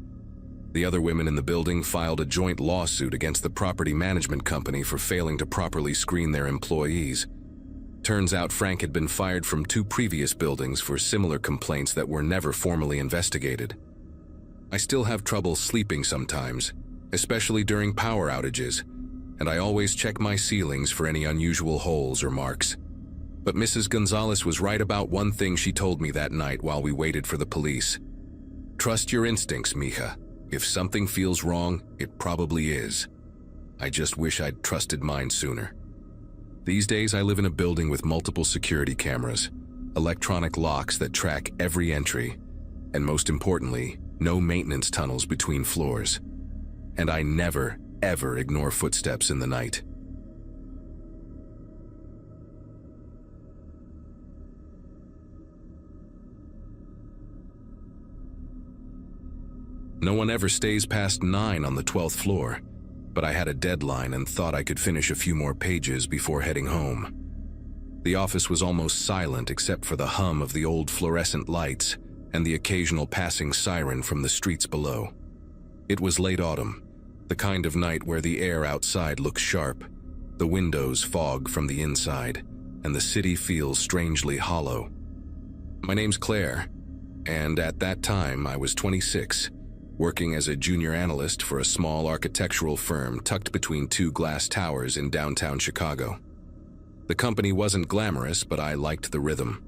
The other women in the building filed a joint lawsuit against the property management company for failing to properly screen their employees. Turns out Frank had been fired from 2 previous buildings for similar complaints that were never formally investigated. I still have trouble sleeping sometimes, especially during power outages, and I always check my ceilings for any unusual holes or marks. But Mrs. Gonzalez was right about one thing she told me that night while we waited for the police. Trust your instincts, mija. If something feels wrong, it probably is. I just wish I'd trusted mine sooner. These days I live in a building with multiple security cameras, electronic locks that track every entry, and most importantly, no maintenance tunnels between floors. And I never, ever ignore footsteps in the night. No one ever stays past 9 on the 12th floor, but I had a deadline and thought I could finish a few more pages before heading home. The office was almost silent except for the hum of the old fluorescent lights and the occasional passing siren from the streets below. It was late autumn, the kind of night where the air outside looks sharp, the windows fog from the inside, and the city feels strangely hollow. My name's Claire, and at that time I was 26, working as a junior analyst for a small architectural firm tucked between 2 glass towers in downtown Chicago. The company wasn't glamorous, but I liked the rhythm.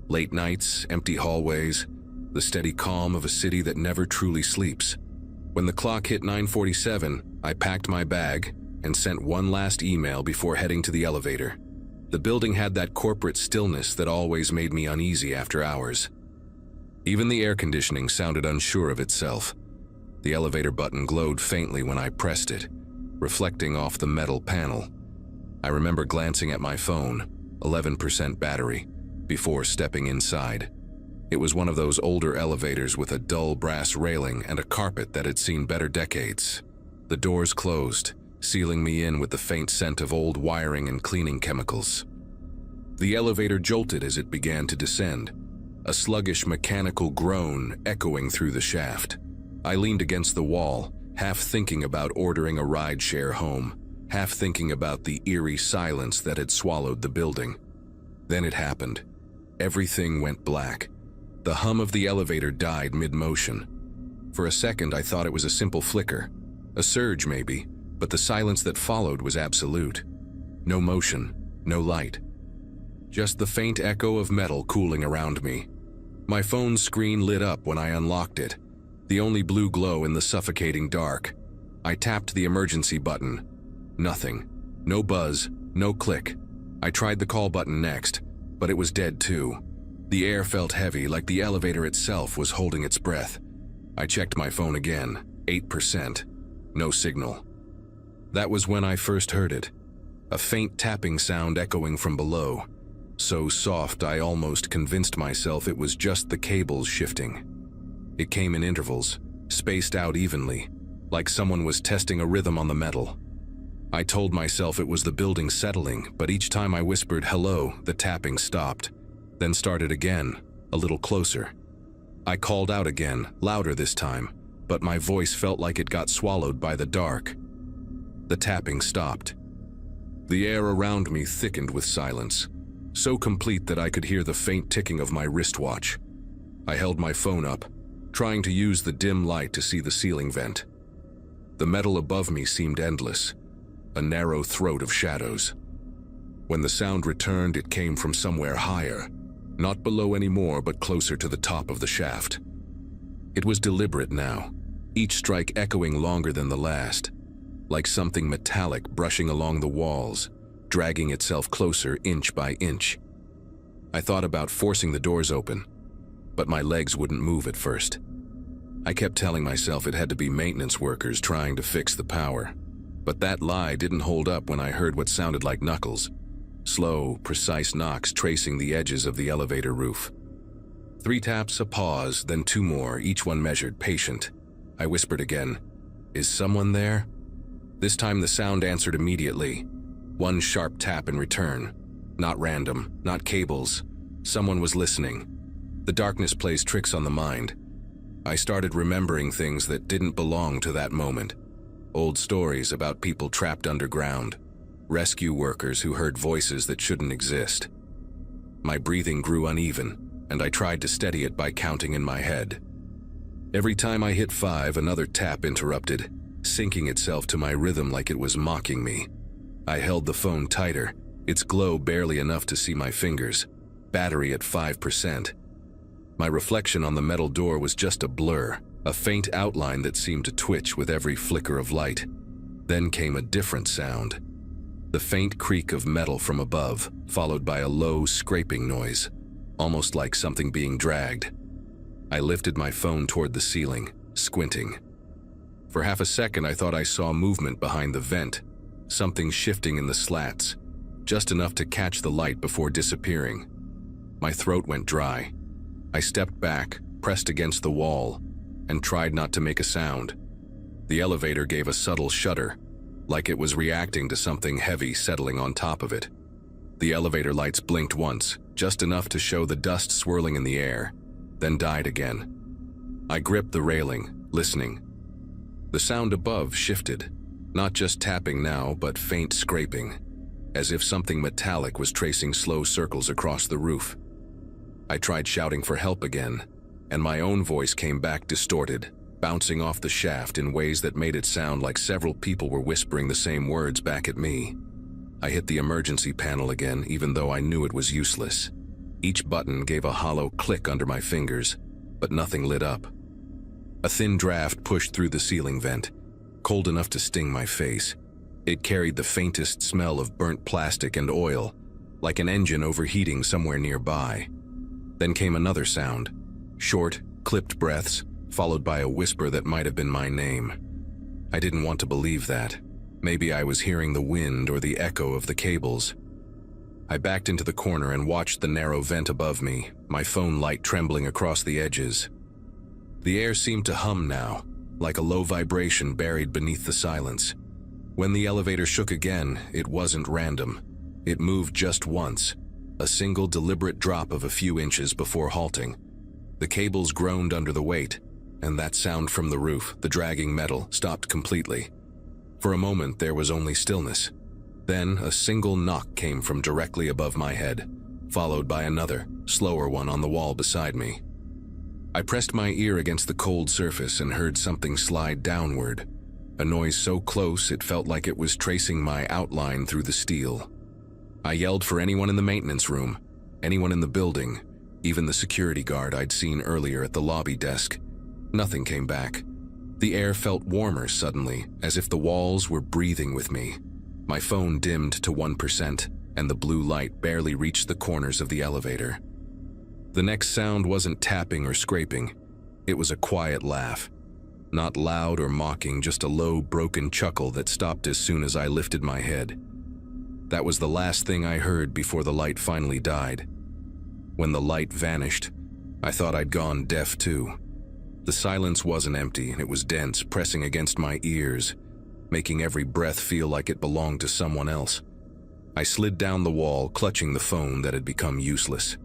Late nights, empty hallways, the steady calm of a city that never truly sleeps. When the clock hit 9:47, I packed my bag and sent one last email before heading to the elevator. The building had that corporate stillness that always made me uneasy after hours. Even the air conditioning sounded unsure of itself. The elevator button glowed faintly when I pressed it, reflecting off the metal panel. I remember glancing at my phone, 11% battery, before stepping inside. It was one of those older elevators with a dull brass railing and a carpet that had seen better decades. The doors closed, sealing me in with the faint scent of old wiring and cleaning chemicals. The elevator jolted as it began to descend, a sluggish mechanical groan echoing through the shaft. I leaned against the wall, half thinking about ordering a ride-share home, half thinking about the eerie silence that had swallowed the building. Then it happened. Everything went black. The hum of the elevator died mid-motion. For a second, I thought it was a simple flicker, a surge maybe, but the silence that followed was absolute. No motion, no light. Just the faint echo of metal cooling around me. My phone's screen lit up when I unlocked it, the only blue glow in the suffocating dark. I tapped the emergency button. Nothing. No buzz, no click. I tried the call button next, but it was dead too. The air felt heavy, like the elevator itself was holding its breath. I checked my phone again, 8%. No signal. That was when I first heard it. A faint tapping sound echoing from below. So soft I almost convinced myself it was just the cables shifting. It came in intervals, spaced out evenly, like someone was testing a rhythm on the metal. I told myself it was the building settling, but each time I whispered hello, the tapping stopped, then started again, a little closer. I called out again, louder this time, but my voice felt like it got swallowed by the dark. The tapping stopped. The air around me thickened with silence, so complete that I could hear the faint ticking of my wristwatch. I held my phone up, trying to use the dim light to see the ceiling vent. The metal above me seemed endless, a narrow throat of shadows. When the sound returned, it came from somewhere higher, not below anymore, but closer to the top of the shaft. It was deliberate now, each strike echoing longer than the last, like something metallic brushing along the walls, dragging itself closer inch by inch. I thought about forcing the doors open, but my legs wouldn't move at first. I kept telling myself it had to be maintenance workers trying to fix the power, but that lie didn't hold up when I heard what sounded like knuckles. Slow, precise knocks tracing the edges of the elevator roof. 3 taps, a pause, then 2 more, each one measured, patient. I whispered again, "Is someone there?" This time the sound answered immediately. 1 sharp tap in return. Not random, not cables. Someone was listening. The darkness plays tricks on the mind. I started remembering things that didn't belong to that moment. Old stories about people trapped underground. Rescue workers who heard voices that shouldn't exist. My breathing grew uneven, and I tried to steady it by counting in my head. Every time I hit 5, another tap interrupted, syncing itself to my rhythm like it was mocking me. I held the phone tighter, its glow barely enough to see my fingers, battery at 5%. My reflection on the metal door was just a blur, a faint outline that seemed to twitch with every flicker of light. Then came a different sound. The faint creak of metal from above, followed by a low, scraping noise, almost like something being dragged. I lifted my phone toward the ceiling, squinting. For half a second, I thought I saw movement behind the vent, something shifting in the slats, just enough to catch the light before disappearing. My throat went dry. I stepped back, pressed against the wall, and tried not to make a sound. The elevator gave a subtle shudder, like it was reacting to something heavy settling on top of it. The elevator lights blinked once, just enough to show the dust swirling in the air, then died again. I gripped the railing, listening. The sound above shifted, not just tapping now, but faint scraping, as if something metallic was tracing slow circles across the roof. I tried shouting for help again, and my own voice came back distorted, bouncing off the shaft in ways that made it sound like several people were whispering the same words back at me. I hit the emergency panel again, even though I knew it was useless. Each button gave a hollow click under my fingers, but nothing lit up. A thin draft pushed through the ceiling vent, cold enough to sting my face. It carried the faintest smell of burnt plastic and oil, like an engine overheating somewhere nearby. Then came another sound, short, clipped breaths, followed by a whisper that might have been my name. I didn't want to believe that. Maybe I was hearing the wind or the echo of the cables. I backed into the corner and watched the narrow vent above me, my phone light trembling across the edges. The air seemed to hum now, like a low vibration buried beneath the silence. When the elevator shook again, it wasn't random. It moved just once, a single deliberate drop of a few inches before halting. The cables groaned under the weight, and that sound from the roof, the dragging metal, stopped completely. For a moment, there was only stillness. Then, a single knock came from directly above my head, followed by another, slower one on the wall beside me. I pressed my ear against the cold surface and heard something slide downward, a noise so close it felt like it was tracing my outline through the steel. I yelled for anyone in the maintenance room, anyone in the building, even the security guard I'd seen earlier at the lobby desk. Nothing came back. The air felt warmer suddenly, as if the walls were breathing with me. My phone dimmed to 1%, and the blue light barely reached the corners of the elevator. The next sound wasn't tapping or scraping. It was a quiet laugh. Not loud or mocking, just a low, broken chuckle that stopped as soon as I lifted my head. That was the last thing I heard before the light finally died. When the light vanished, I thought I'd gone deaf too. The silence wasn't empty, and it was dense, pressing against my ears, making every breath feel like it belonged to someone else. I slid down the wall, clutching the phone that had become useless.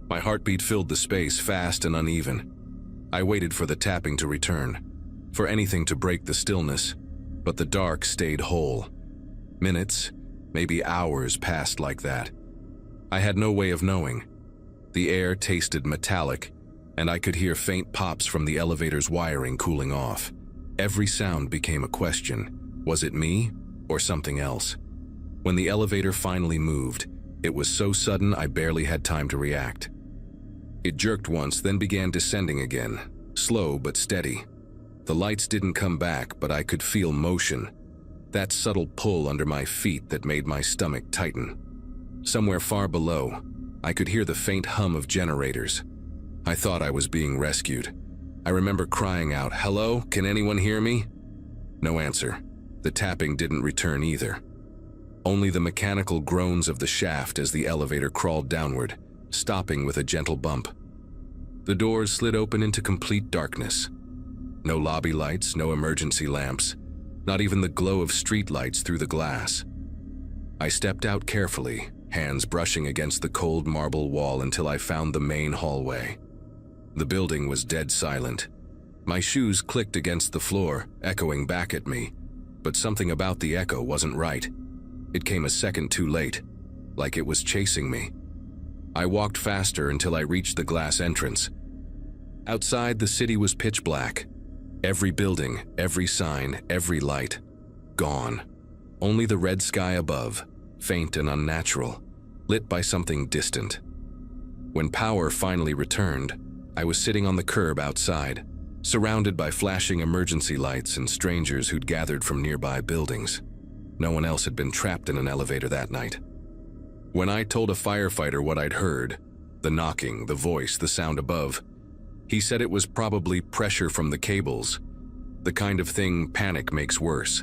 My heartbeat filled the space, fast and uneven. I waited for the tapping to return, for anything to break the stillness, but the dark stayed whole. Minutes, maybe hours passed like that. I had no way of knowing. The air tasted metallic, and I could hear faint pops from the elevator's wiring cooling off. Every sound became a question. Was it me or something else? When the elevator finally moved, it was so sudden I barely had time to react. It jerked once, then began descending again, slow but steady. The lights didn't come back, but I could feel motion, that subtle pull under my feet that made my stomach tighten. Somewhere far below, I could hear the faint hum of generators. I thought I was being rescued. I remember crying out, "Hello, can anyone hear me?" No answer. The tapping didn't return either. Only the mechanical groans of the shaft as the elevator crawled downward, stopping with a gentle bump. The doors slid open into complete darkness. No lobby lights, no emergency lamps, not even the glow of street lights through the glass. I stepped out carefully, hands brushing against the cold marble wall until I found the main hallway. The building was dead silent. My shoes clicked against the floor, echoing back at me, but something about the echo wasn't right. It came a second too late, like it was chasing me. I walked faster until I reached the glass entrance. Outside, the city was pitch black. Every building, every sign, every light, gone. Only the red sky above, faint and unnatural, lit by something distant. When power finally returned, I was sitting on the curb outside, surrounded by flashing emergency lights and strangers who'd gathered from nearby buildings. No one else had been trapped in an elevator that night. When I told a firefighter what I'd heard, the knocking, the voice, the sound above, he said it was probably pressure from the cables, the kind of thing panic makes worse.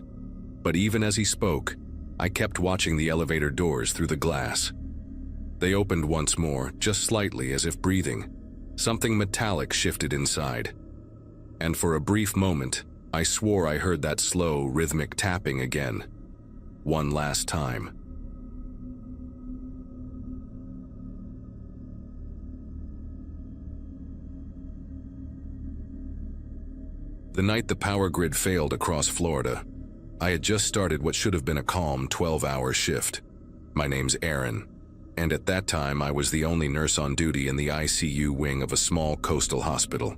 But even as he spoke, I kept watching the elevator doors through the glass. They opened once more, just slightly as if breathing. Something metallic shifted inside. And for a brief moment, I swore I heard that slow, rhythmic tapping again. One last time. The night the power grid failed across Florida, I had just started what should have been a calm 12-hour shift. My name's Aaron, and at that time I was the only nurse on duty in the ICU wing of a small coastal hospital.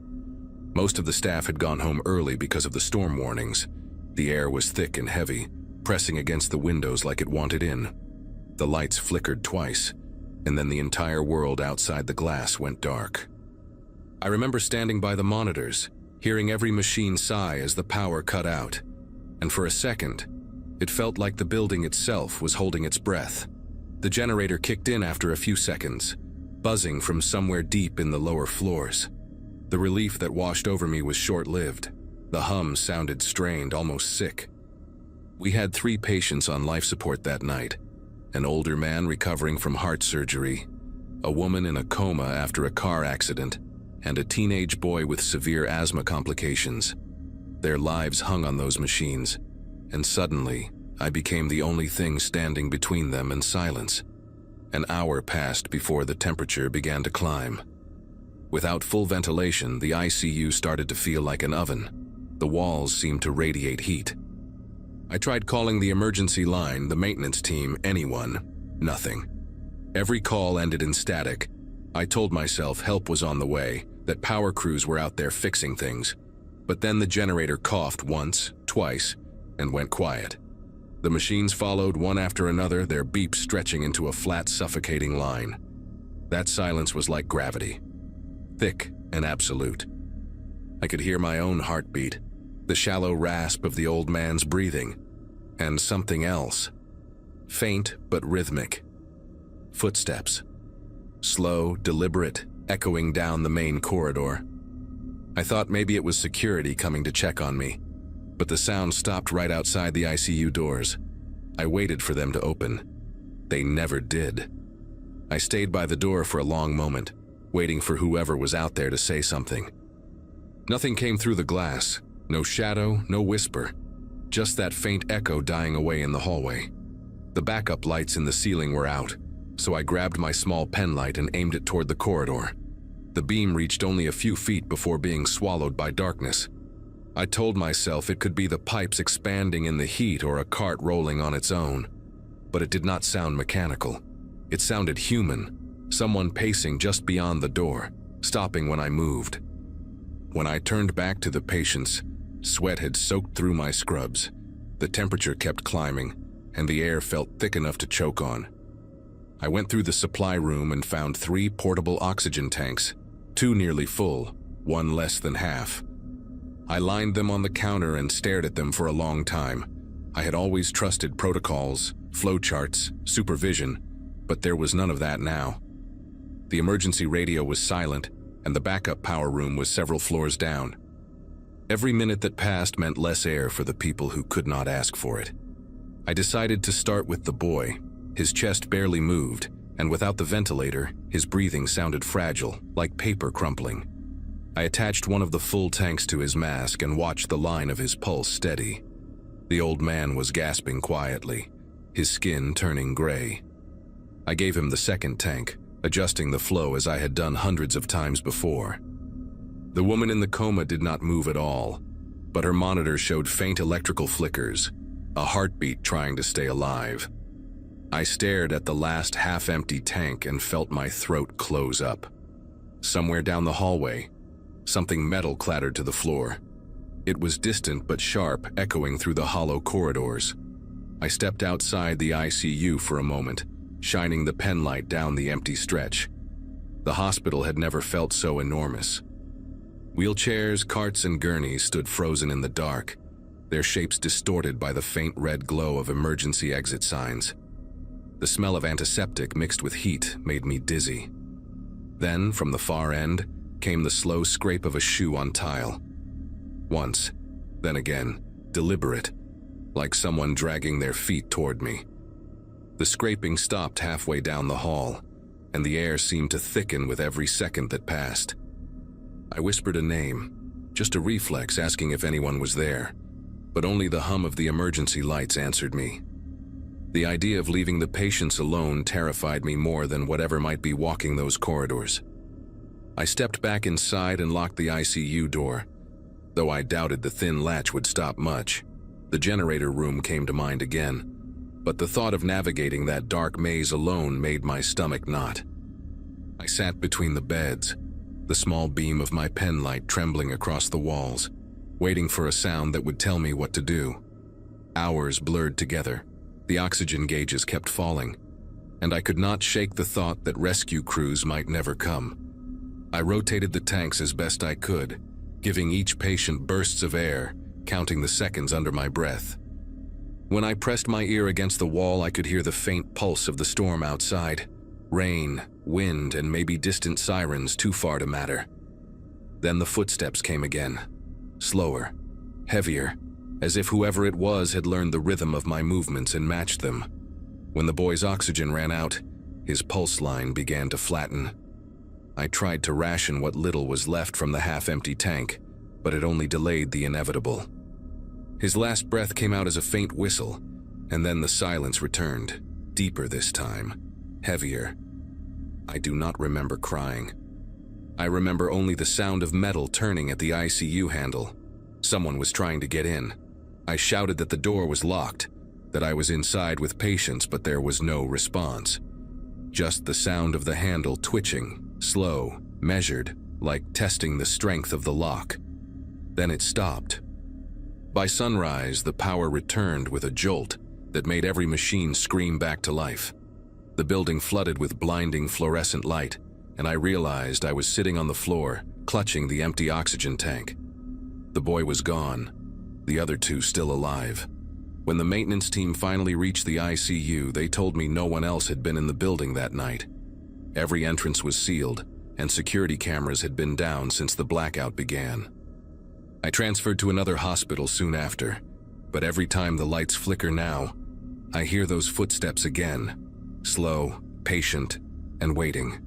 Most of the staff had gone home early because of the storm warnings. The air was thick and heavy, pressing against the windows like it wanted in. The lights flickered twice, and then the entire world outside the glass went dark. I remember standing by the monitors, hearing every machine sigh as the power cut out, and for a second, it felt like the building itself was holding its breath. The generator kicked in after a few seconds, buzzing from somewhere deep in the lower floors. The relief that washed over me was short-lived. The hum sounded strained, almost sick. We had 3 patients on life support that night: an older man recovering from heart surgery, a woman in a coma after a car accident, and a teenage boy with severe asthma complications. Their lives hung on those machines, and suddenly, I became the only thing standing between them and silence. An hour passed before the temperature began to climb. Without full ventilation, the ICU started to feel like an oven. The walls seemed to radiate heat. I tried calling the emergency line, the maintenance team, anyone. Nothing. Every call ended in static. I told myself help was on the way, that power crews were out there fixing things. But then the generator coughed once, twice, and went quiet. The machines followed one after another, their beeps stretching into a flat, suffocating line. That silence was like gravity, thick and absolute. I could hear my own heartbeat, the shallow rasp of the old man's breathing, and something else. Faint but rhythmic. Footsteps. Slow, deliberate, echoing down the main corridor. I thought maybe it was security coming to check on me, but the sound stopped right outside the ICU doors. I waited for them to open. They never did. I stayed by the door for a long moment, waiting for whoever was out there to say something. Nothing came through the glass, no shadow, no whisper, just that faint echo dying away in the hallway. The backup lights in the ceiling were out, so I grabbed my small pen light and aimed it toward the corridor. The beam reached only a few feet before being swallowed by darkness. I told myself it could be the pipes expanding in the heat or a cart rolling on its own, but it did not sound mechanical. It sounded human, someone pacing just beyond the door, stopping when I moved. When I turned back to the patients, sweat had soaked through my scrubs. The temperature kept climbing, and the air felt thick enough to choke on. I went through the supply room and found 3 portable oxygen tanks, 2 nearly full, 1 less than half. I lined them on the counter and stared at them for a long time. I had always trusted protocols, flowcharts, supervision, but there was none of that now. The emergency radio was silent, and the backup power room was several floors down. Every minute that passed meant less air for the people who could not ask for it. I decided to start with the boy. His chest barely moved, and without the ventilator, his breathing sounded fragile, like paper crumpling. I attached one of the full tanks to his mask and watched the line of his pulse steady. The old man was gasping quietly, his skin turning gray. I gave him the second tank, adjusting the flow as I had done hundreds of times before. The woman in the coma did not move at all, but her monitor showed faint electrical flickers, a heartbeat trying to stay alive. I stared at the last half-empty tank and felt my throat close up. Somewhere down the hallway, something metal clattered to the floor. It was distant but sharp, echoing through the hollow corridors. I stepped outside the ICU for a moment, shining the penlight down the empty stretch. The hospital had never felt so enormous. Wheelchairs, carts, and gurneys stood frozen in the dark, their shapes distorted by the faint red glow of emergency exit signs. The smell of antiseptic mixed with heat made me dizzy. Then, from the far end, came the slow scrape of a shoe on tile. Once, then again, deliberate, like someone dragging their feet toward me. The scraping stopped halfway down the hall, and the air seemed to thicken with every second that passed. I whispered a name, just a reflex asking if anyone was there, but only the hum of the emergency lights answered me. The idea of leaving the patients alone terrified me more than whatever might be walking those corridors. I stepped back inside and locked the ICU door, though I doubted the thin latch would stop much. The generator room came to mind again, but the thought of navigating that dark maze alone made my stomach knot. I sat between the beds, the small beam of my penlight trembling across the walls, waiting for a sound that would tell me what to do. Hours blurred together. The oxygen gauges kept falling, and I could not shake the thought that rescue crews might never come. I rotated the tanks as best I could, giving each patient bursts of air, counting the seconds under my breath. When I pressed my ear against the wall, I could hear the faint pulse of the storm outside. Rain, wind, and maybe distant sirens too far to matter. Then the footsteps came again, slower, heavier, as if whoever it was had learned the rhythm of my movements and matched them. When the boy's oxygen ran out, his pulse line began to flatten. I tried to ration what little was left from the half-empty tank, but it only delayed the inevitable. His last breath came out as a faint whistle, and then the silence returned, deeper this time, heavier. I do not remember crying. I remember only the sound of metal turning at the ICU handle. Someone was trying to get in. I shouted that the door was locked, that I was inside with patients, but there was no response. Just the sound of the handle twitching, slow, measured, like testing the strength of the lock. Then it stopped. By sunrise, the power returned with a jolt that made every machine scream back to life. The building flooded with blinding fluorescent light, and I realized I was sitting on the floor, clutching the empty oxygen tank. The boy was gone, the other two still alive. When the maintenance team finally reached the ICU, they told me no one else had been in the building that night. Every entrance was sealed, and security cameras had been down since the blackout began. I transferred to another hospital soon after, but every time the lights flicker now, I hear those footsteps again, slow, patient, and waiting.